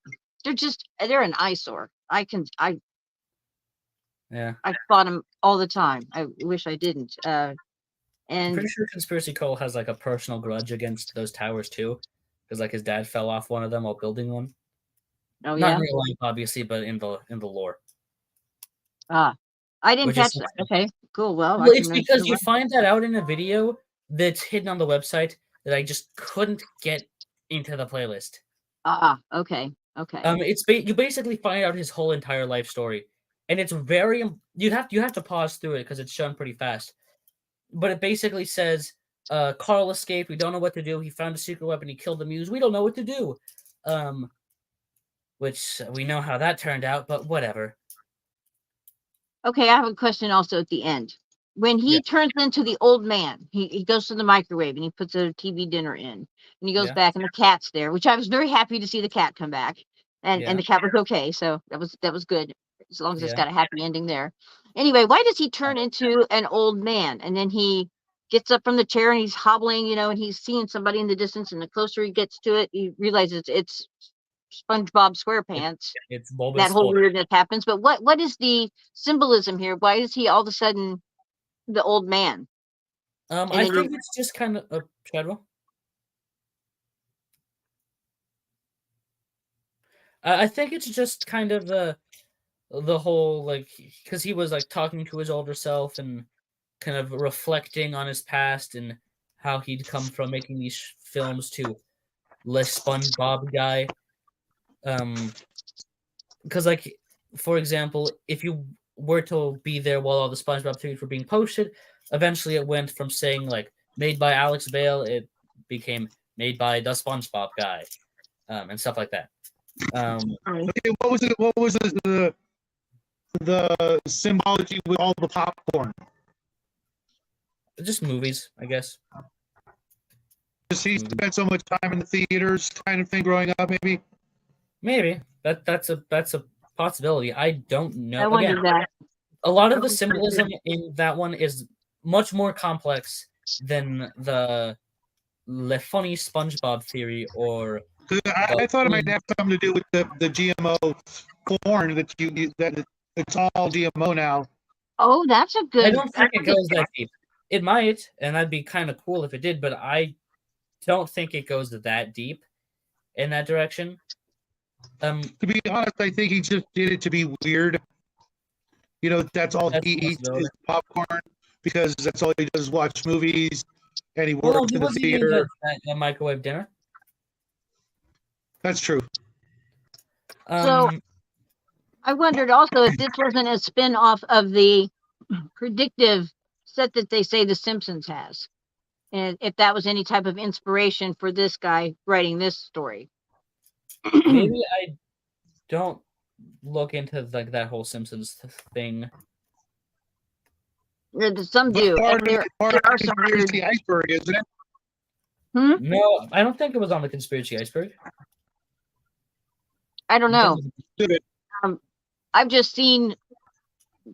They're an eyesore. I spot them all the time. I wish I didn't. And I'm pretty sure Conspiracy Carl has like a personal grudge against those towers too, because like his dad fell off one of them while building one. Oh, not in real life, obviously, but in the lore. I didn't catch that. Okay, cool. Well, it's because you find that out in a video that's hidden on the website that I just couldn't get into the playlist. Okay. You basically find out his whole entire life story, and it's very you have to pause through it because it's shown pretty fast. But it basically says, Carl escaped. We don't know what to do. He found a secret weapon. He killed the Muse. We don't know what to do. Which we know how that turned out, but whatever. Okay, I have a question also at the end. When he turns into the old man, he goes to the microwave and he puts a TV dinner in, and he goes back and the cat's there, which I was very happy to see the cat come back, and the cat was okay, so that was good, as long as it's got a happy ending there. Anyway, why does he turn into an old man and then he gets up from the chair and he's hobbling, and he's seeing somebody in the distance, and the closer he gets to it, he realizes it's SpongeBob SquarePants. It's Bulbous. That whole weirdness happens, but what is the symbolism here? Why is he all of a sudden the old man? I think it's just kind of Shadwell. I think it's just kind of the whole, like, because he was like talking to his older self and kind of reflecting on his past and how he'd come from making these films to less SpongeBob guy. Because, like, for example, if you were to be there while all the SpongeBob theories were being posted. Eventually, it went from saying like made by Alex Bale, it became made by the SpongeBob guy, and stuff like that. Okay, what was it? What was the symbology with all the popcorn? Just movies, I guess. Just he spent so much time in the theaters, kind of thing, growing up, maybe. Maybe that's a possibility. I don't know. I wondered that. A lot of the symbolism in that one is much more complex than the Le Funny SpongeBob theory, or I thought it might have something to do with the GMO corn that it's all GMO now. Oh, that's a good. I don't think it goes that deep. It might, and that'd be kind of cool if it did, but I don't think it goes that deep in that direction. To be honest, I think he just did it to be weird. You know, that's all he eats is popcorn, because that's all he does is watch movies, and he works in the theater. A microwave dinner. That's true. So I wondered also if this wasn't a spin-off of the predictive set that they say The Simpsons has, and if that was any type of inspiration for this guy writing this story. Maybe I don't look into like that whole Simpsons thing. Some do. There are some weird... iceberg, isn't it? No, I don't think it was on the conspiracy iceberg. I don't know. I've just seen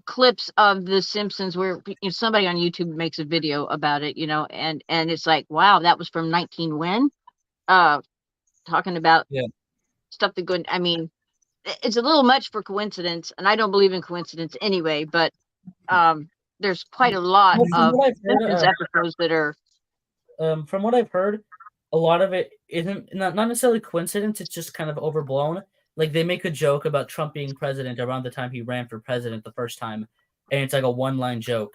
clips of The Simpsons where somebody on YouTube makes a video about it, and it's like, wow, that was from 19 when? Talking about stuff that good. I mean, it's a little much for coincidence, and I don't believe in coincidence anyway, but there's quite a lot of Simpsons episodes that are... from what I've heard, a lot of it isn't not necessarily coincidence, it's just kind of overblown. Like, they make a joke about Trump being president around the time he ran for president the first time, and it's like a one-line joke.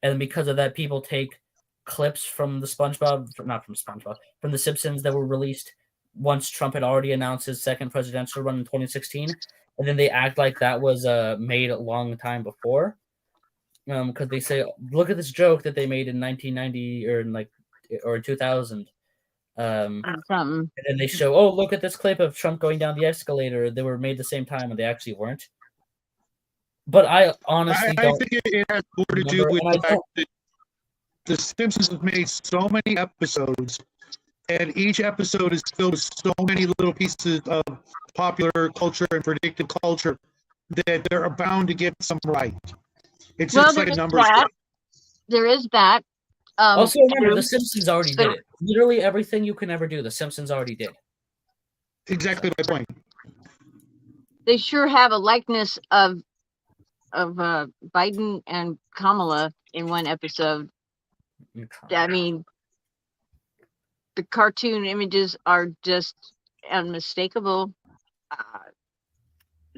And because of that, people take clips from the from The Simpsons that were released once Trump had already announced his second presidential run in 2016, and then they act like that was made a long time before. Because they say, look at this joke that they made in 1990 or 2000. And then they show, oh, look at this clip of Trump going down the escalator. They were made the same time, and they actually weren't. But I honestly don't. I think it has more to do with the fact that The Simpsons have made so many episodes, and each episode is filled with so many little pieces of popular culture and predictive culture that they're bound to get some right. It's just like a numbers game. There is that. Also, remember, The Simpsons already did it. Literally everything you can ever do, The Simpsons already did. Exactly my point. They sure have a likeness of Biden and Kamala in one episode. I mean, the cartoon images are just unmistakable.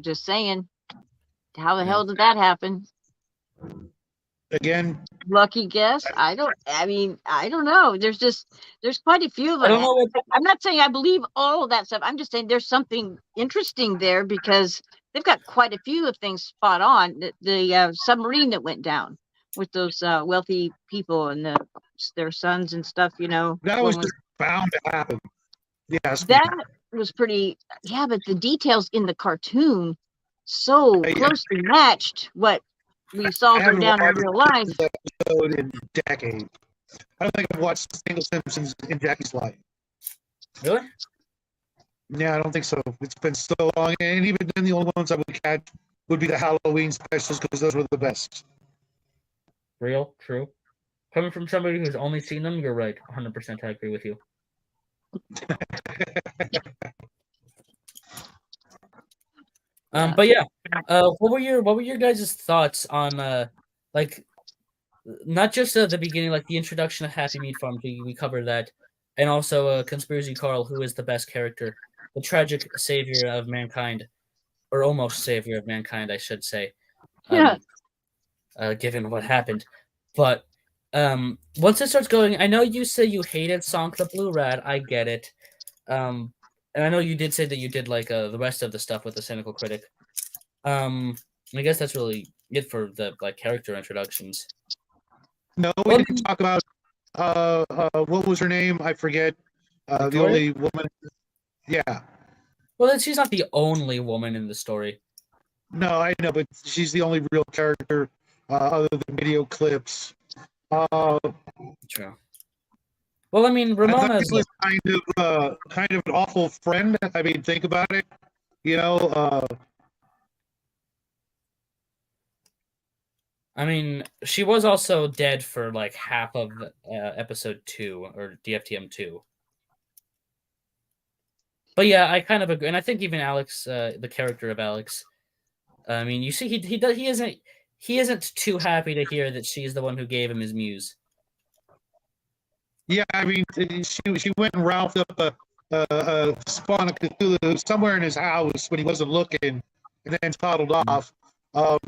Just saying. How the hell did that happen? Again, lucky guess. I don't know. There's quite a few of them. I'm not saying I believe all of that stuff. I'm just saying there's something interesting there, because they've got quite a few of things spot on. The submarine that went down with those wealthy people and their sons and stuff, that was just bound to happen. Yes, that was pretty. Yeah, but the details in the cartoon so closely matched what we saw go down in real life. In decades. I don't think I've watched a single Simpsons in Jackie's life. Really? Yeah, I don't think so. It's been so long, and even then, the only ones I would catch would be the Halloween specials, because those were the best. Real, true. Coming from somebody who's only seen them, you're right. 100%, I agree with you. But yeah, what were your guys' thoughts on like not just the beginning, like the introduction of Happy Meat Farm? We covered that, and also Conspiracy Carl, who is the best character, the tragic savior of mankind, or almost savior of mankind, I should say. Given what happened, but once it starts going, I know you say you hated Sonk the Blue Rat. I get it. And I know you did say that you did like the rest of the stuff with the Cynical Critic. I guess that's really it for the character introductions. No, we didn't talk about what was her name? I forget. The only woman. Yeah. Well, then she's not the only woman in the story. No, I know, but she's the only real character other than video clips. True. Well, I mean, Ramona was kind of an awful friend. I mean, think about it. I mean, she was also dead for like half of episode 2 or DFTM 2. But yeah, I kind of agree, and I think even Alex, the character of Alex, I mean, you see, he isn't too happy to hear that she's the one who gave him his muse. Yeah, I mean, she went and rounded up a spawn of Cthulhu somewhere in his house when he wasn't looking, and then toddled off. But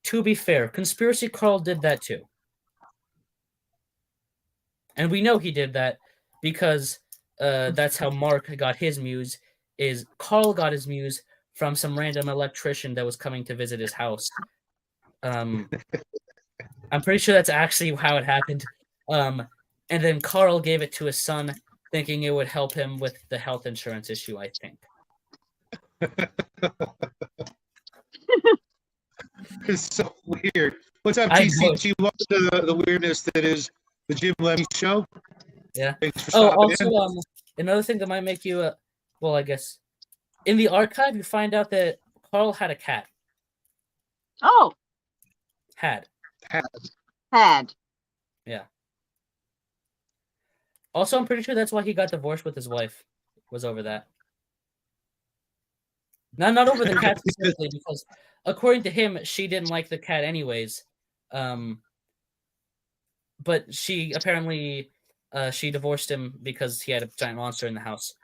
to be fair, Conspiracy Carl did that too, and we know he did that because that's how Mark got his muse. Is Carl got his muse from some random electrician that was coming to visit his house. I'm pretty sure that's actually how it happened. And then Carl gave it to his son, thinking it would help him with the health insurance issue, I think. It's so weird. What's up, TCG? Welcome to the weirdness that is the Jim Lemy show. Yeah. Also, another thing that might make you, well, I guess, in the archive, you find out that Carl had a cat. Oh. Had. Yeah. Also, I'm pretty sure that's why he got divorced with his wife. Was over that. Not over the cat specifically, because according to him, she didn't like the cat anyways. But she apparently she divorced him because he had a giant monster in the house.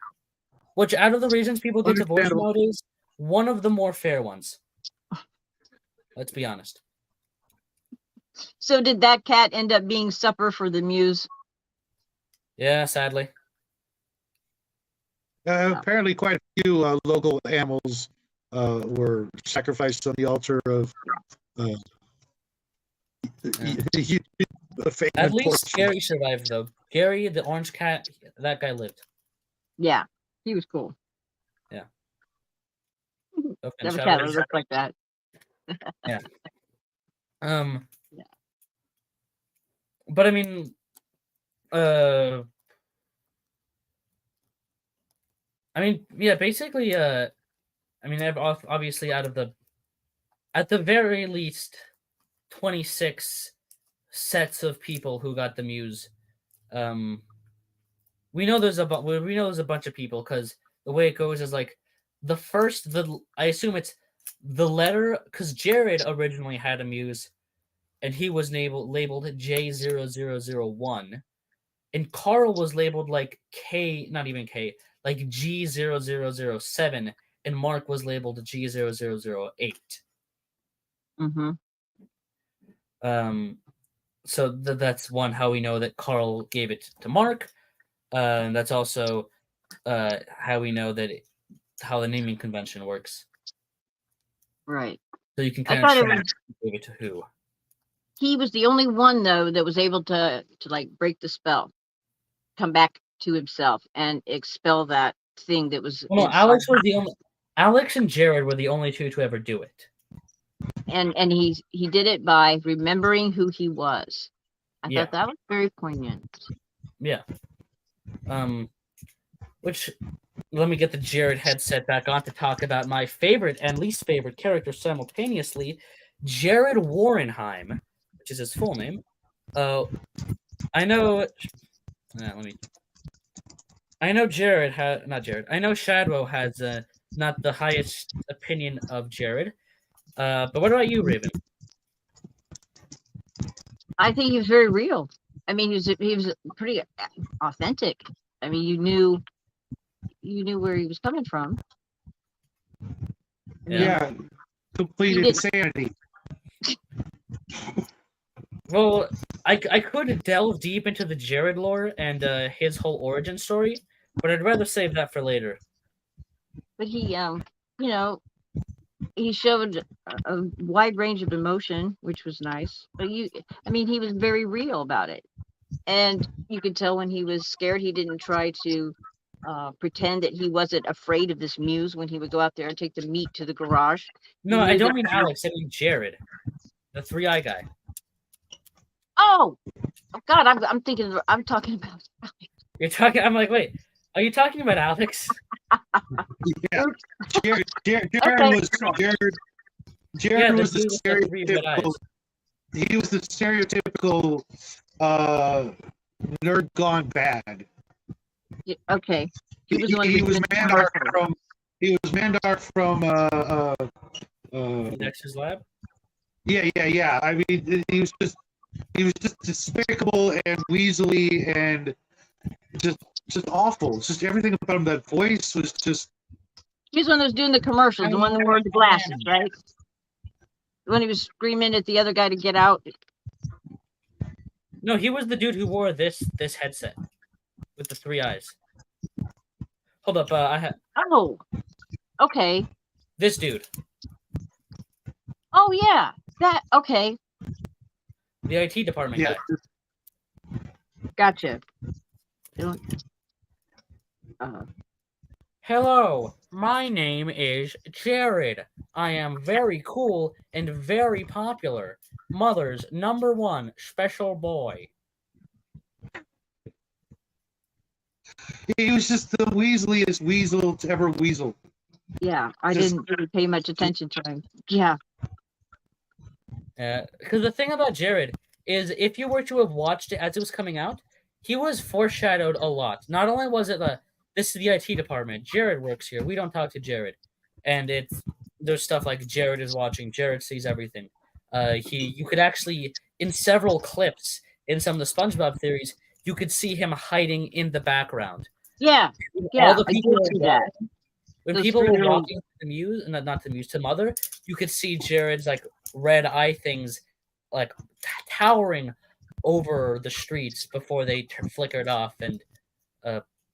Which, out of the reasons people get divorced nowadays, one of the more fair ones. Let's be honest. So did that cat end up being supper for the Muse? Yeah, sadly. Apparently, quite a few local animals were sacrificed on the altar of. At least Gary survived, though. Gary, the orange cat, that guy lived. Yeah, he was cool. Yeah. Never cat that looked like that. Yeah. Yeah. But I mean, yeah, basically, I mean, obviously at the very least, 26 sets of people who got the Muse. We know there's a bunch of people because the way it goes is like I assume it's the letter, because Jared originally had a Muse, and he was labeled J0001, and Carl was labeled like K, not even K, like G0007, and Mark was labeled G0008. Mm-hmm. So that's one, how we know that Carl gave it to Mark. And that's also how we know that how the naming convention works. Right. So you can kind of track who gave it to who. He was the only one, though, that was able to like break the spell, come back to himself, and expel that thing that was. Well, no, Alex and Jared were the only two to ever do it. And he did it by remembering who he was. I thought that was very poignant. Yeah. Which, let me get the Jared headset back on to talk about my favorite and least favorite character simultaneously, Jared Warrenheim, which is his full name. I know. I know Shadwo has not the highest opinion of Jared. But what about you, Raven? I think he was very real. I mean, he was pretty authentic. I mean, you knew where he was coming from. Yeah, complete insanity. Well, I could delve deep into the Jared lore and his whole origin story, but I'd rather save that for later. But he he showed a wide range of emotion, which was nice. But I mean, he was very real about it, and you could tell when he was scared. He didn't try to pretend that he wasn't afraid of this Muse when he would go out there and take the meat to the garage. No, I don't mean Alex. I mean Jared, the 3-eye guy. Oh God, I'm talking about Alex. You're talking. I'm like, wait, are you talking about Alex? Yeah. Jared Okay. was the stereotypical. He was the stereotypical nerd gone bad. Yeah, okay. He was Mandar from Dexter's Lab. Yeah. I mean, he was just despicable and weaselly and just awful. It's just everything about him. That voice was just. He's one that was doing the commercials, the one that wore the glasses, right? When he was screaming at the other guy to get out. No, he was the dude who wore this headset with the 3 eyes. Hold up, I have. Oh, okay. This dude. Oh yeah, that okay. The IT department guy. Gotcha. Hello, my name is Jared. I am very cool and very popular. Mother's #1 special boy. He was just the weaseliest weasel to ever weasel. Yeah, I didn't really pay much attention to him. Yeah. Because the thing about Jared is, if you were to have watched it as it was coming out, he was foreshadowed a lot. Not only was it this is the IT department, Jared works here, we don't talk to Jared, and there's stuff like Jared is watching, Jared sees everything. You could actually, in several clips in some of the SpongeBob theories, you could see him hiding in the background. Yeah. All the people I did see that. When Those people were three walking to the Muse, not the Muse, to Mother, you could see Jared's like red eye things like towering over the streets before they flickered off and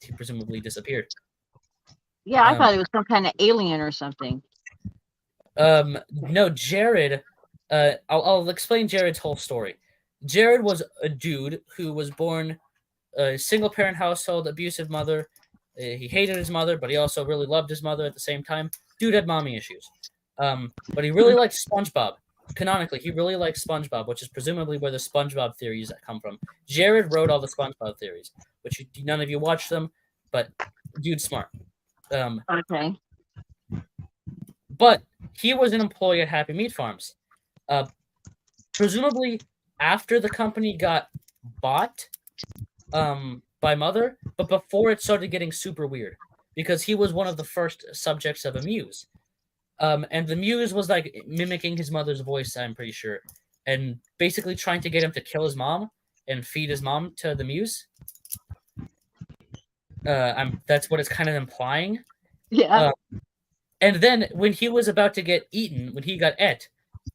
he presumably disappeared. Yeah, I thought it was some kind of alien or something. No, Jared. I'll explain Jared's whole story. Jared was a dude who was born a single-parent household, abusive mother. He hated his mother, but he also really loved his mother at the same time. Dude had mommy issues. But he really liked SpongeBob. Canonically, he really liked SpongeBob, which is presumably where the SpongeBob theories come from. Jared wrote all the SpongeBob theories, which none of you watched them, but dude's smart. Okay. But he was an employee at Happy Meat Farms. Presumably after the company got bought by Mother, but before it started getting super weird, because he was one of the first subjects of a Muse. And the Muse was like mimicking his mother's voice, I'm pretty sure, and basically trying to get him to kill his mom and feed his mom to the Muse. That's what it's kind of implying. Yeah. And then when he was about to get eaten, when he got et,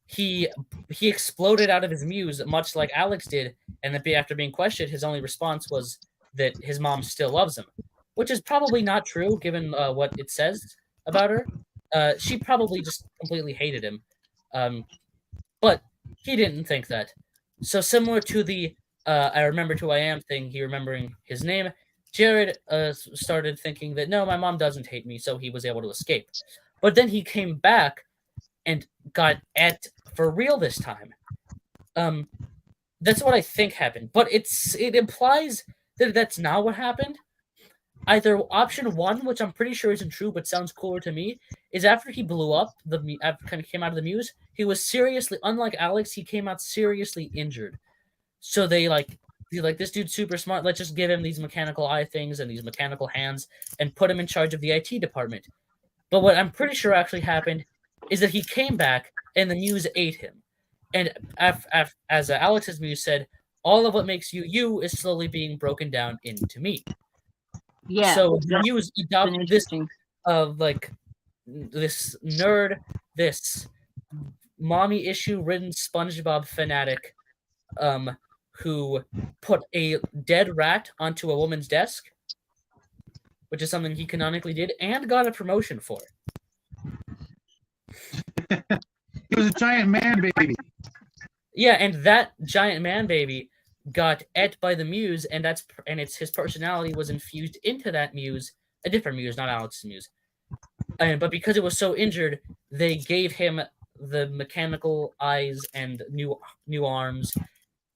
he exploded out of his Muse, much like Alex did, and then after being questioned, his only response was that his mom still loves him, which is probably not true given what it says about her. She probably just completely hated him, but he didn't think that. So similar to the I remembered who I am thing, he remembering his name, Jared started thinking that, no, my mom doesn't hate me, so he was able to escape. But then he came back and got et for real this time. That's what I think happened, but it implies that that's not what happened. Either option 1, which I'm pretty sure isn't true but sounds cooler to me, is after he blew up, kind of came out of the Muse, he was seriously, unlike Alex, he came out seriously injured. So they this dude's super smart, let's just give him these mechanical eye things and these mechanical hands and put him in charge of the IT department. But what I'm pretty sure actually happened is that he came back and the Muse ate him. And as Alex's Muse said, all of what makes you you is slowly being broken down into me. Yeah. So the Muse adopted this this nerd, this mommy issue ridden SpongeBob fanatic, who put a dead rat onto a woman's desk, which is something he canonically did, and got a promotion for it. He was a giant man baby. Yeah, and that giant man baby got et by the Muse, and his personality was infused into that Muse, a different Muse, not Alex's Muse. But because it was so injured, they gave him the mechanical eyes and new arms,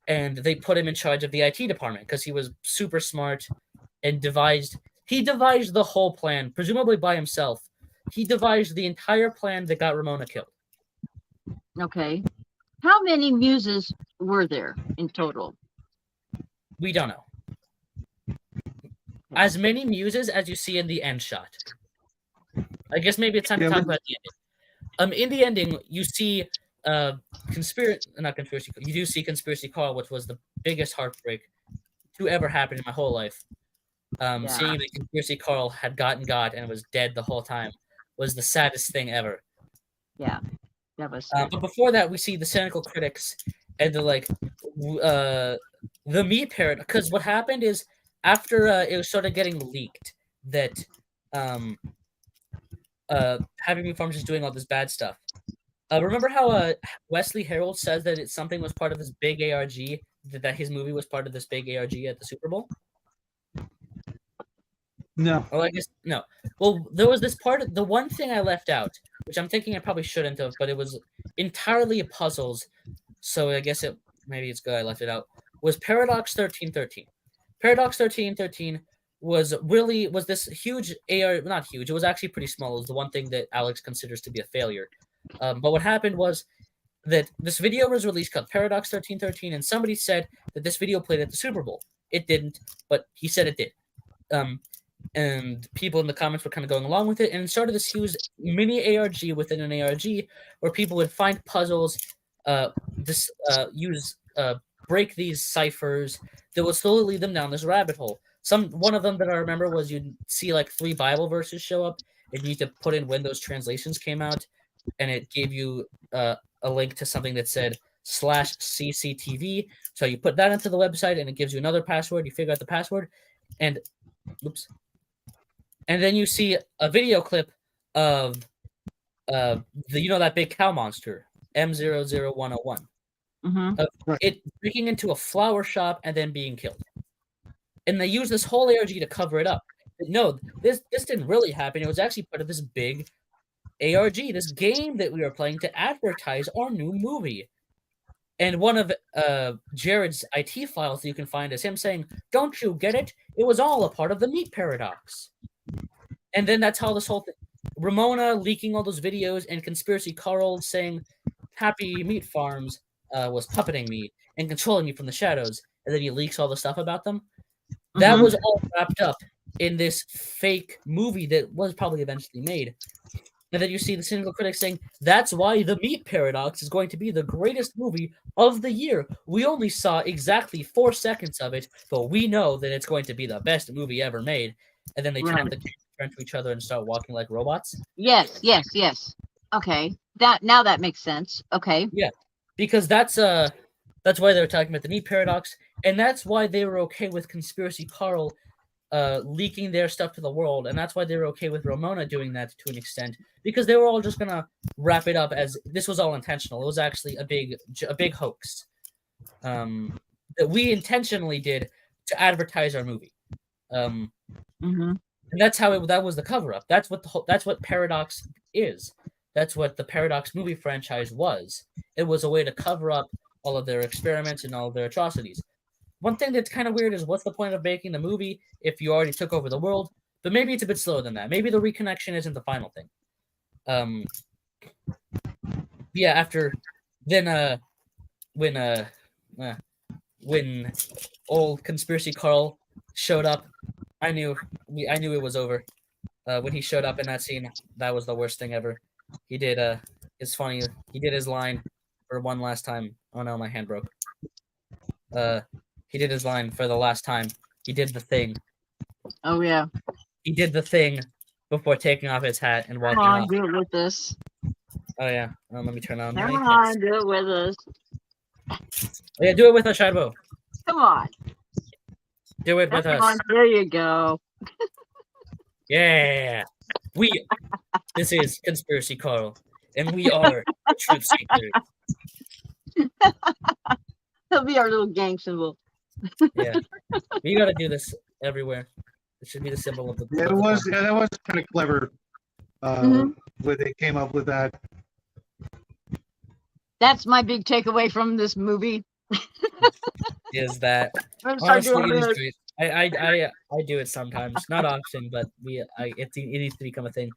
and they put him in charge of the IT department because he was super smart and devised the whole plan, presumably by himself. He devised the entire plan that got Ramona killed. Okay. How many Muses were there in total? We don't know. As many Muses as you see in the end shot. I guess maybe it's time to talk about the ending. In the ending, you see you do see Conspiracy Carl, which was the biggest heartbreak to ever happen in my whole life. Seeing that Conspiracy Carl had gotten got and was dead the whole time was the saddest thing ever. Yeah, that was. But before that, we see the cynical critics and the meat parrot. Because what happened is after it was sort of getting leaked that Happy Meat Farms is doing all this bad stuff. Remember how Wesley Harold says that something was part of this big ARG, that his movie was part of this big ARG at the Super Bowl? No. Oh, I guess no. Well, there was this part. The one thing I left out, which I'm thinking I probably shouldn't have, but it was entirely puzzles. So I guess maybe it's good I left it out. Was Paradox 1313? Paradox 1313 was this huge AR? Not huge. It was actually pretty small. It was the one thing that Alex considers to be a failure. But what happened was that this video was released called Paradox 1313, and somebody said that this video played at the Super Bowl. It didn't, but he said it did. And people in the comments were kind of going along with it, and it started this huge mini ARG within an ARG where people would find puzzles, break these ciphers that would slowly lead them down this rabbit hole. One of them that I remember was you'd see like 3 Bible verses show up, and you need to put in when those translations came out, and it gave you a link to something that said /CCTV. So you put that into the website, and it gives you another password. You figure out the password, and then you see a video clip of that big cow monster, M00101, of it breaking into a flower shop and then being killed. And they use this whole ARG to cover it up. But no, this didn't really happen. It was actually part of this big ARG, this game that we were playing to advertise our new movie. And one of Jared's IT files that you can find is him saying, "Don't you get it? It was all a part of the meat paradox." And then that's how this whole thing, Ramona leaking all those videos and Conspiracy Carl saying Happy Meat Farms was puppeting me and controlling me from the shadows, and then he leaks all the stuff about them. That was all wrapped up in this fake movie that was probably eventually made. And then you see the cynical critics saying, that's why The Meat Paradox is going to be the greatest movie of the year. We only saw exactly 4 seconds of it, but we know that it's going to be the best movie ever made. And then they turn to each other and start walking like robots. Yes. Okay. Now that makes sense. Okay. Yeah. Because that's why they were talking about The Meat Paradox, and that's why they were okay with Conspiracy Carl leaking their stuff to the world, and that's why they were okay with Ramona doing that to an extent, because they were all just gonna wrap it up as this was all intentional. It was actually a big hoax that we intentionally did to advertise our movie, and that's how that was the cover up. That's what Paradox is. That's what the Paradox movie franchise was. It was a way to cover up all of their experiments and all of their atrocities. One thing that's kind of weird is what's the point of making the movie if you already took over the world? But maybe it's a bit slower than that. Maybe the reconnection isn't the final thing. Yeah. After then, when old Conspiracy Carl showed up, I knew it was over. When he showed up in that scene, that was the worst thing ever. He did it's funny. He did his line for one last time. Oh no, my hand broke. He did his line for the last time. He did the thing. Oh yeah. He did the thing before taking off his hat and walking Come on, off. do it with us. Oh yeah. Let me turn on. Come on, do it with us. Oh, yeah, do it with us, Shadbo. Come on. Do it with Come us. on, there you go. Yeah. This is Conspiracy Carl, and we are the truth seekers. It'll be our little gang symbol. Yeah, we got to do this everywhere. It should be the symbol of the. Yeah, of the company. that was kind of clever. Mhm. When they came up with that. That's my big takeaway from this movie. Is that I'm gonna start honestly doing it is this. great. I do it sometimes, not often, but it needs to become a thing.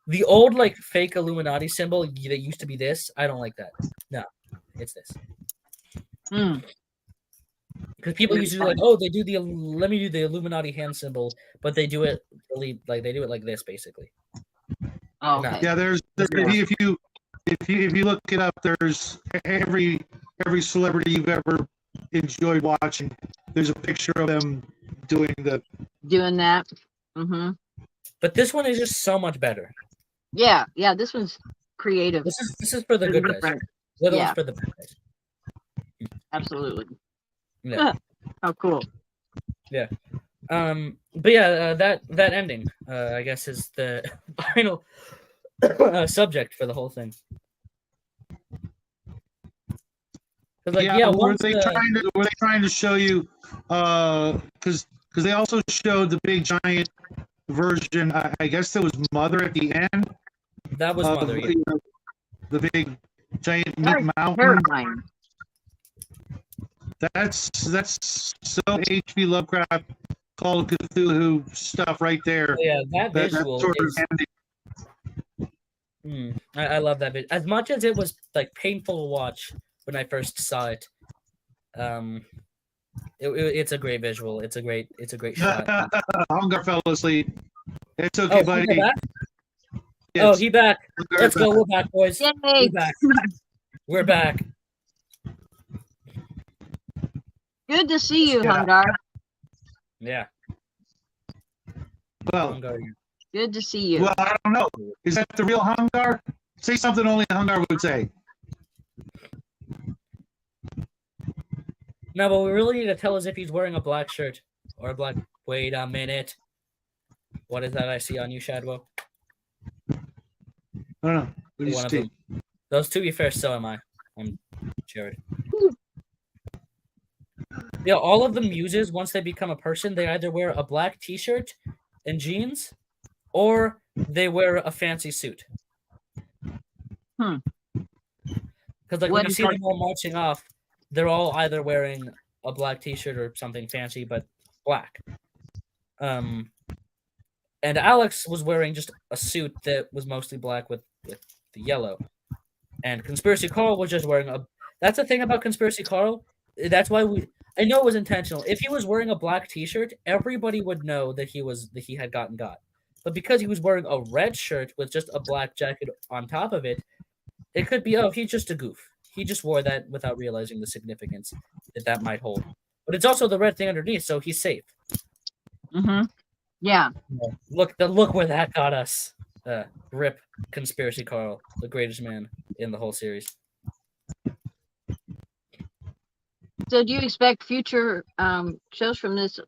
The old like fake Illuminati symbol that used to be this, I don't like that. No, it's this. Mm. Because people used to do like, oh, they do let me do the Illuminati hand symbol, but they do it really like they do it like this basically. Oh, No. okay. Yeah, there's if you look it up, there's every celebrity you've ever enjoyed watching. There's a picture of them doing that. Mm-hmm. But this one is just so much better. Yeah, this one's creative. This is for the good guys. The other one's for the bad guys. Absolutely. Yeah. Oh, cool. Yeah. But yeah, that ending, I guess, is the final subject for the whole thing. Like, were they trying to show you? Because they also showed the big giant version. I guess there was Mother at the end. That was Mother. Yeah. You know, the big giant mountain. Terrifying. That's so H.P. Lovecraft, Call of Cthulhu stuff right there. Yeah, that visual sort of is. I love that bit. As much as it was like painful to watch when I first saw it, it's a great visual. It's a great shot. Hungar fell asleep. It's okay, buddy. Back? Yes. Oh, he back. Let's go. We're back, boys. Yay. We're back. We're back. Good to see you, Hungar. Yeah. Well, Hungar. Good to see you. Well, I don't know. Is that the real Hungar? Say something only Hungar would say. No, but we really need to tell us if he's wearing a black shirt or a black. Wait a minute. What is that I see on you, Shadwo? I don't know. What do you One of see? them. Those, to be fair, so am I. I'm Jared. Yeah, all of the muses, once they become a person, they either wear a black t-shirt and jeans, or they wear a fancy suit. Because like when you see them all marching off, they're all either wearing a black t-shirt or something fancy, but black. And Alex was wearing just a suit that was mostly black with the yellow. And Conspiracy Carl was just wearing a... That's the thing about Conspiracy Carl. That's why I know it was intentional. If he was wearing a black t-shirt, everybody would know that he had gotten got. But because he was wearing a red shirt with just a black jacket on top of it, it could be, oh, he's just a goof. He just wore that without realizing the significance that might hold. But it's also the red thing underneath, so he's safe. Mm-hmm. Yeah. Look where that got us. Rip Conspiracy Carl, the greatest man in the whole series. So do you expect future shows from this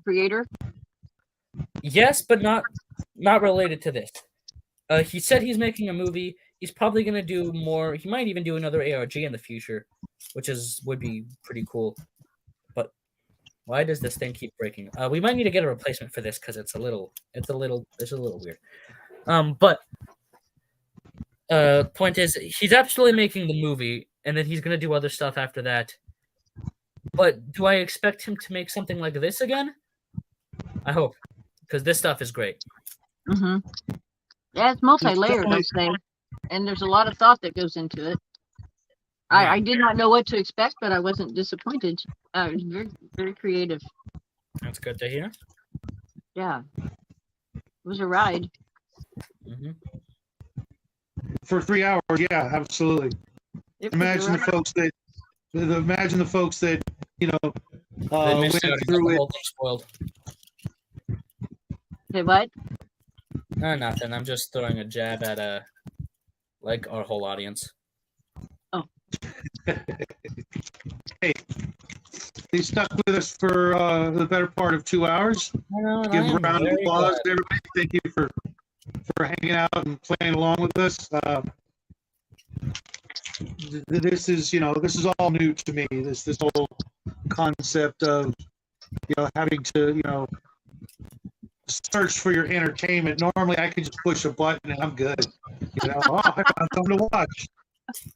creator? Yes, but not related to this. He said he's making a movie. He's probably going to do more. He might even do another ARG in the future, which would be pretty cool. But why does this thing keep breaking? We might need to get a replacement for this because it's a little weird. But point is, he's absolutely making the movie, and then he's going to do other stuff after that. But do I expect him to make something like this again? I hope, because this stuff is great. Mm-hmm. Yeah, it's multi-layered, I say, and there's a lot of thought that goes into it. I did not know what to expect, but I wasn't disappointed. It was very, very creative. That's good to hear. Yeah, it was a ride. Mm-hmm. For 3 hours, yeah, absolutely. Imagine the folks that went through it. Spoiled. Okay, what? Nothing. I'm just throwing a jab at our whole audience. Oh. Hey, they stuck with us for the better part of 2 hours. Give a round of applause to everybody. Thank you for hanging out and playing along with us. this is, this is all new to me. This whole concept of, having to, search for your entertainment. Normally, I can just push a button and I'm good. Oh, I found something to watch.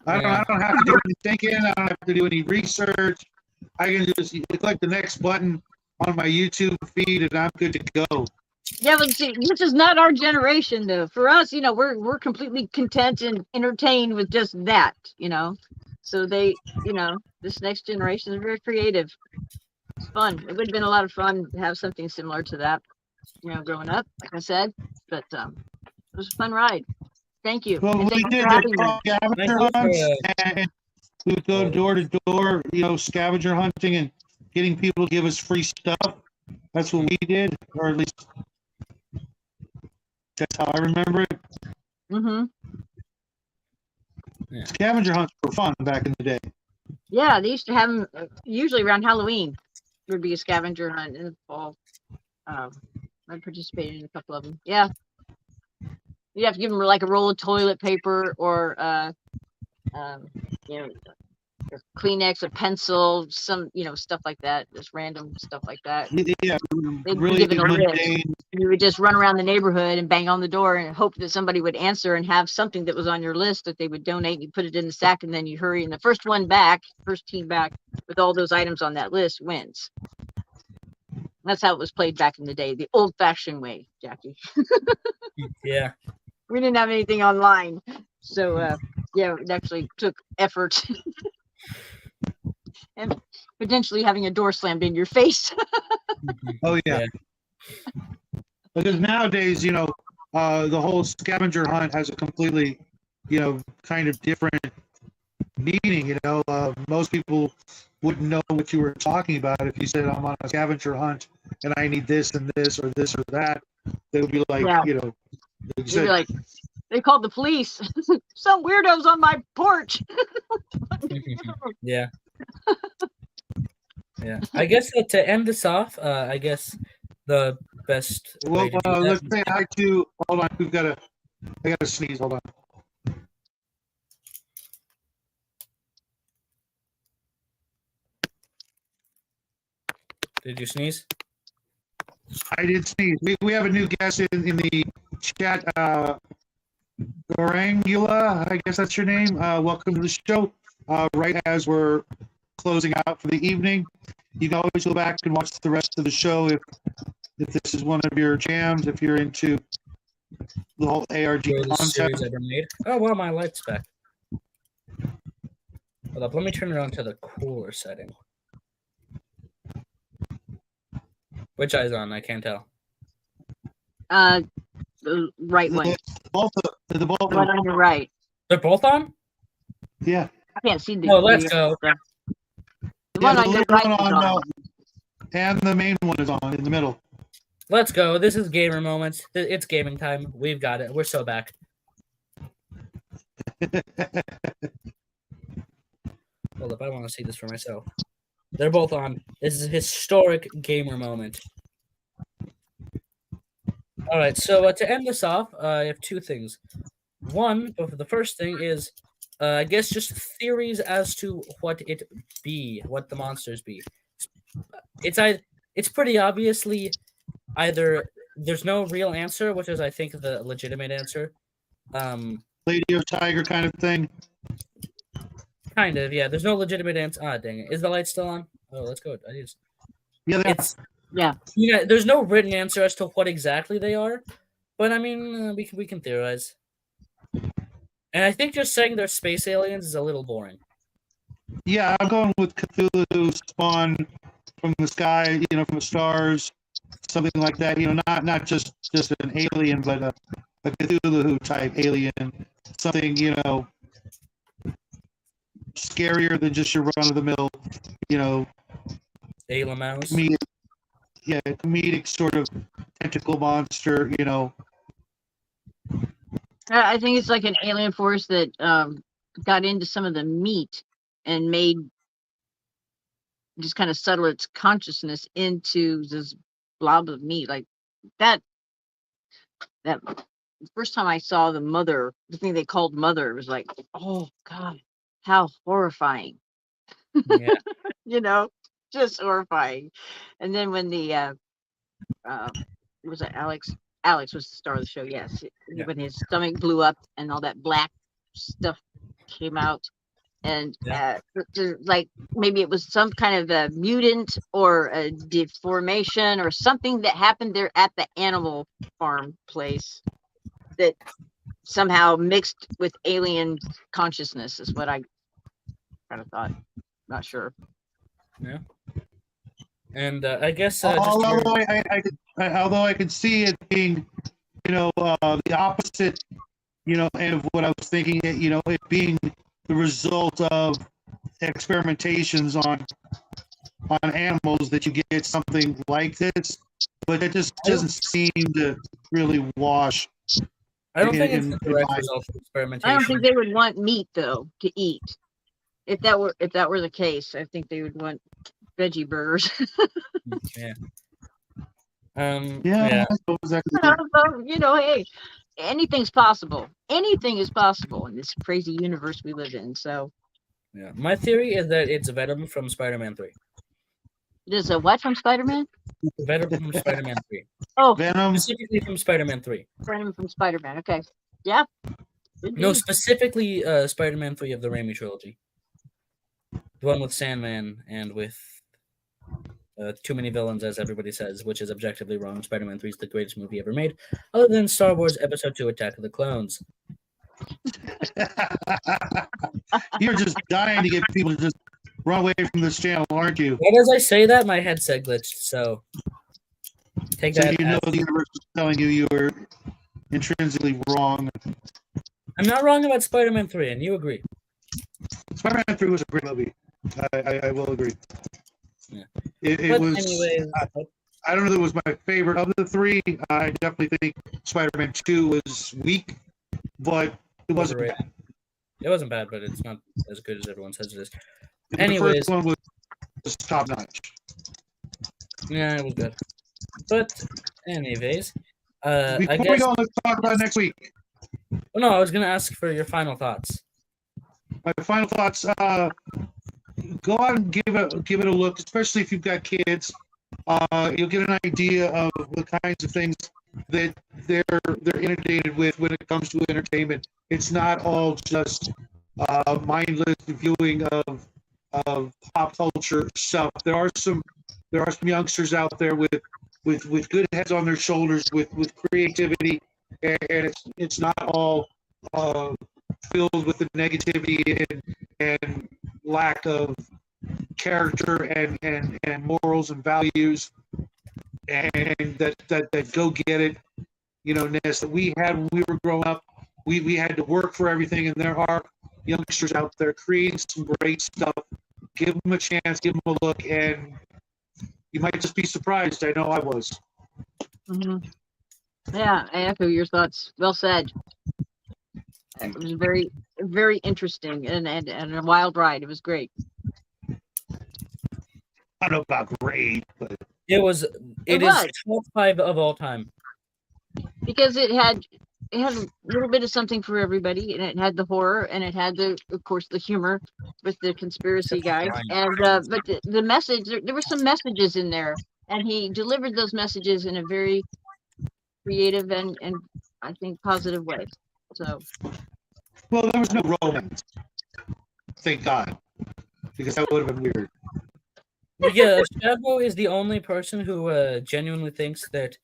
I don't have to do any thinking. I don't have to do any research. I can just click the next button on my YouTube feed and I'm good to go. Yeah, but see, this is not our generation, though. For us, we're completely content and entertained with just that, So they, this next generation is very creative. It's fun. It would have been a lot of fun to have something similar to that, growing up, like I said. But it was a fun ride. Thank you. Well, we did scavenger hunts, and we would go door to door, scavenger hunting and getting people to give us free stuff. That's what we did, or at least that's how I remember it. Mm-hmm. Yeah. Scavenger hunts were fun back in the day. Yeah, they used to have them usually around Halloween. There would be a scavenger hunt in the fall. I participated in a couple of them. Yeah. You have to give them like a roll of toilet paper or, a Kleenex, a pencil, some, stuff like that. Just random stuff like that. Yeah, they'd really give it a list. You would just run around the neighborhood and bang on the door and hope that somebody would answer and have something that was on your list that they would donate. You put it in the sack and then you hurry. And the first team back with all those items on that list wins. That's how it was played back in the day, the old-fashioned way, Jackie. Yeah. We didn't have anything online. So, it actually took effort. And potentially having a door slammed in your face. Oh, yeah. Because nowadays, the whole scavenger hunt has a completely, kind of different meaning. Most people wouldn't know what you were talking about if you said I'm on a scavenger hunt and I need this and this or this or that. They would be like, they'd be like, they called the police. Some weirdos on my porch. Yeah. Yeah. I guess to end this off, I guess the best. Well, let's say hi to. Hold on, I gotta sneeze. Hold on. Did you sneeze? I did sneeze. We have a new guest in the chat. Gorangula, I guess that's your name. Welcome to the show. Right as we're closing out for the evening, you can always go back and watch the rest of the show if this is one of your jams. If you're into the whole ARG concept. Oh well, my light's back. Hold up, let me turn it on to the cooler setting. Which eye's on? I can't tell. The right one. The both one on the right. They're both on? Yeah. I can't see the. Oh, let's go. The one on your right is on. And the main one is on in the middle. Let's go. This is gamer moments. It's gaming time. We've got it. We're so back. Hold up, I want to see this for myself. They're both on. This is a historic gamer moment. All right, so to end this off, I have two things. One, the first thing is, I guess, just theories as to what the monsters be. It's pretty obviously either there's no real answer, which is I think the legitimate answer. Lady or tiger kind of thing. Kind of, yeah. There's no legitimate answer. Ah, dang it. Is the light still on? Oh, let's go. Yeah. There's no written answer as to what exactly they are, but I mean, we can theorize. And I think just saying they're space aliens is a little boring. Yeah, I'm going with Cthulhu spawn from the sky, from the stars, something like that. Not just an alien, but a Cthulhu type alien, something scarier than just your run of the mill, Ayla mouse. Comedic sort of tentacle monster, I think it's like an alien force that got into some of the meat and made just kind of settle its consciousness into this blob of meat like that the first time I saw the thing they called Mother, it was like, oh God, how horrifying. Yeah. Just horrifying. And then when the was it Alex? Alex was the star of the show. Yes, Yeah. when his stomach blew up and all that black stuff came out, and like maybe it was some kind of a mutant or a deformation or something that happened there at the animal farm place that somehow mixed with alien consciousness is what I kind of thought. Not sure. Yeah. And I guess although I could see it being, the opposite, end of what I was thinking, it being the result of experimentations on animals that you get something like this, but it just doesn't seem to really wash. I don't think it's the direct result of experimentation. I don't think they would want meat though to eat. If that were the case, I think they would want veggie burgers. Yeah. Yeah. Hey, anything's possible. Anything is possible in this crazy universe we live in. So, yeah, my theory is that it's Venom from Spider-Man 3. There's a what from Spider-Man? Venom from Spider-Man 3. Oh, Venom specifically from Spider-Man 3. Venom from Spider-Man. Okay, yeah. No, specifically Spider-Man 3 of the Raimi trilogy. The one with Sandman and with too many villains, as everybody says, which is objectively wrong. Spider-Man 3 is the greatest movie ever made, other than Star Wars Episode 2 Attack of the Clones. You're just dying to get people to just run away from this channel, aren't you? Right as I say that, my headset glitched, so take that. So the universe is telling you were intrinsically wrong. I'm not wrong about Spider-Man 3, and you agree. Spider-Man 3 was a great movie. I will agree. Yeah. It was. Anyways, I don't know if it was my favorite of the three. I definitely think Spider-Man 2 was weak, but it wasn't bad. It wasn't bad, but it's not as good as everyone says it is. The first one was top notch. Yeah, it was good. But anyways, Before I guess we go, let's talk about next week. Oh, no, I was going to ask for your final thoughts. My final thoughts: go out and give it a look, especially if you've got kids. You'll get an idea of the kinds of things that they're inundated with when it comes to entertainment. It's not all just mindless viewing of pop culture stuff. There are some youngsters out there with good heads on their shoulders, with creativity, and it's not all filled with the negativity and lack of character and morals and values, and that go get it, ness that we had when we were growing up. We had to work for everything, and there are youngsters out there creating some great stuff. Give them a chance, give them a look, and you might just be surprised. I know I was. Mm-hmm. Yeah, I echo your thoughts. Well said. It was very, very interesting and a wild ride. It was great. I don't know about great, but it is top 5 of all time. Because it had a little bit of something for everybody, and it had the horror, and it had of course the humor with the conspiracy guy, and but the message, there were some messages in there, and he delivered those messages in a very creative and I think positive way. So, well, there was no romance, thank God, because that would have been weird. Yeah, Shadwo is the only person who genuinely thinks that.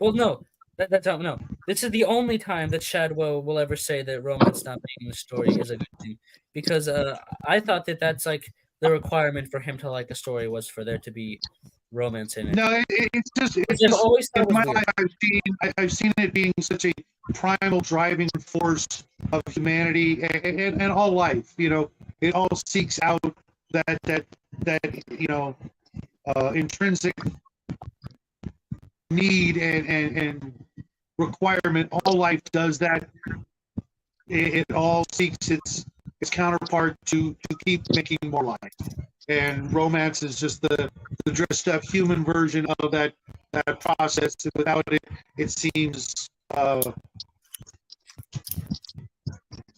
Well, no. That's not, no. This is the only time that Shadwo will ever say that romance not being in the story is a good thing, because I thought that's like the requirement for him to like a story was for there to be romance in it. No, it's just always in my life, I've seen it being such a primal driving force of humanity and all life. It all seeks out that intrinsic need and requirement. All life does that. It all seeks its counterpart to keep making more life, and romance is just the dressed up human version of that process. Without it, it seems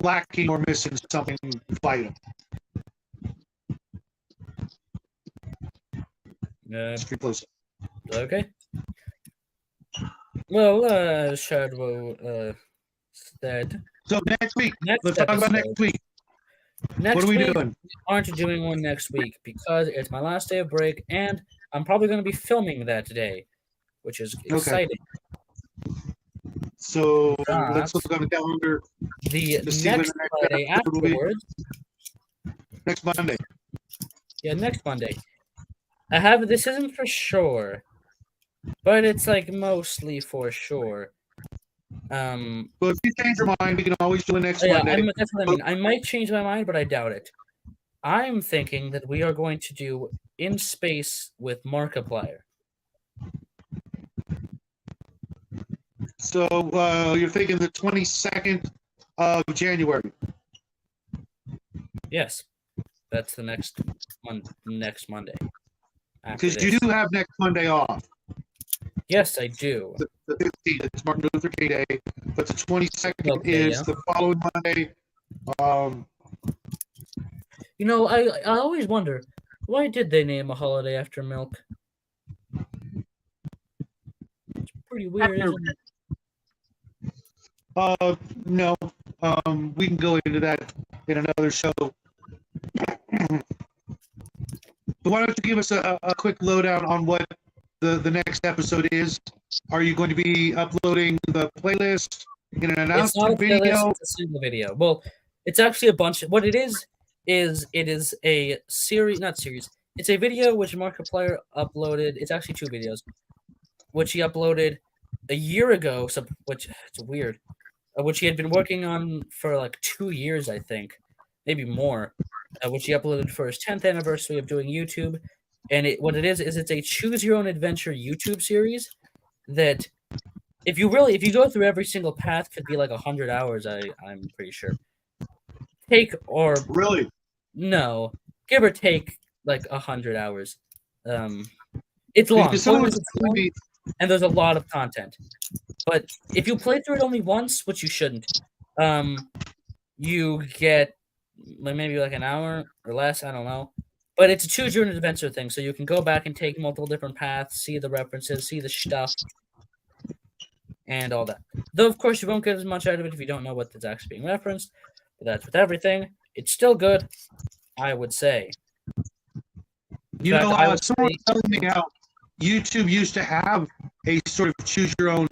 lacking or missing something vital. Screen close. Okay. Well, Shadow said. So next week, Next let's talk about episode. next week. Next What are we week, doing? we aren't doing one next week because it's my last day of break, and I'm probably going to be filming that day, which is exciting. So But let's look on the calendar. The to see when next the next Friday episode will be. afterwards. Next Monday. Yeah, next Monday. This isn't for sure, but it's like mostly for sure. Well, if you change your mind, we can always do it next Yeah, Monday. that's what I mean. I might change my mind, but I doubt it. I'm thinking that we are going to do In Space with Markiplier. So you're thinking the 22nd of January. Yes, that's the next Monday. Because you do have next Monday off. Yes, I do. The 15th, it's Martin Luther King Day, but the 22nd Okay, is the following Monday. You know, I always wonder, why did they name a holiday after milk? It's pretty weird, isn't it? No. We can go into that in another show. But why don't you give us a quick lowdown on what the next episode is? Are you going to be uploading the playlist in an announcement video? It's a single video. Well, it's actually a bunch. What it is it is a series, not series. It's a video which Markiplier uploaded. It's actually two videos, which he uploaded a year ago. So, which it's weird, which he had been working on for like 2 years, I think, maybe more. Which he uploaded for his 10th anniversary of doing YouTube. And what it is it's a choose your own adventure YouTube series that if you go through every single path could be like 100 hours, I'm pretty sure. Really? No, give or take like 100 hours. It's long. And there's a lot of content. But if you play through it only once, which you shouldn't, you get maybe like an hour or less, I don't know. But it's a choose your own adventure thing, so you can go back and take multiple different paths, see the references, see the stuff, and all that. Though, of course, you won't get as much out of it if you don't know what's actually being referenced. But that's with everything. It's still good, I would say. Someone was telling me how YouTube used to have a sort of choose your own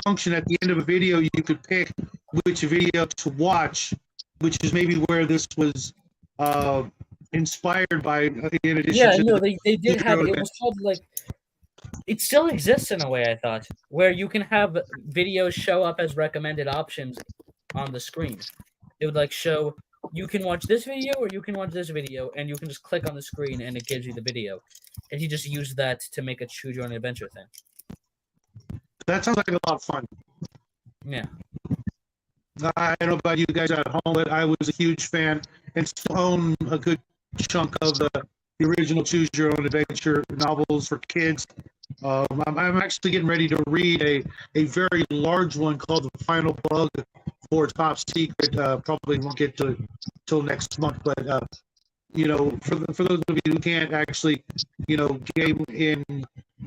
function at the end of a video. You could pick which video to watch, which is maybe where this was inspired by. In addition to they did have it. It was called like. It still exists in a way, I thought, where you can have videos show up as recommended options on the screen. It would like show you can watch this video or you can watch this video, and you can just click on the screen and it gives you the video. And he just used that to make a choose your own adventure thing. That sounds like a lot of fun. Yeah. I don't know about you guys at home, but I was a huge fan and still own a good chunk of the original Choose Your Own Adventure novels for kids. I'm actually getting ready to read a very large one called The Final Bug for Top Secret. Probably won't get to till next month, but for those of you who can't actually, game in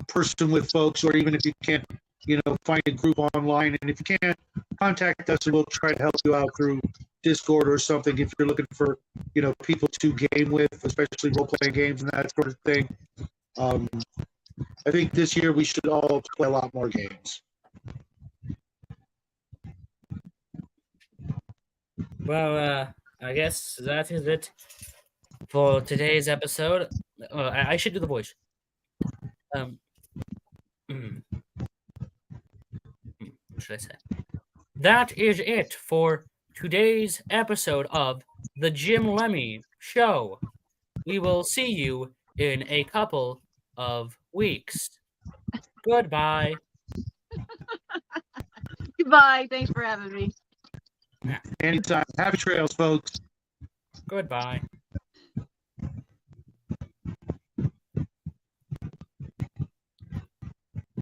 person with folks, or even if you can't, find a group online, and if you can't, contact us and we'll try to help you out through Discord or something if you're looking for, people to game with, especially role-playing games and that sort of thing. I think this year we should all play a lot more games. Well, I guess that is it for today's episode. I should do the voice. What should I say? That is it for today's episode of the Jim Lemy Show. We will see you in a couple of weeks. Goodbye. Goodbye. Thanks for having me. Anytime. Happy trails, folks. Goodbye.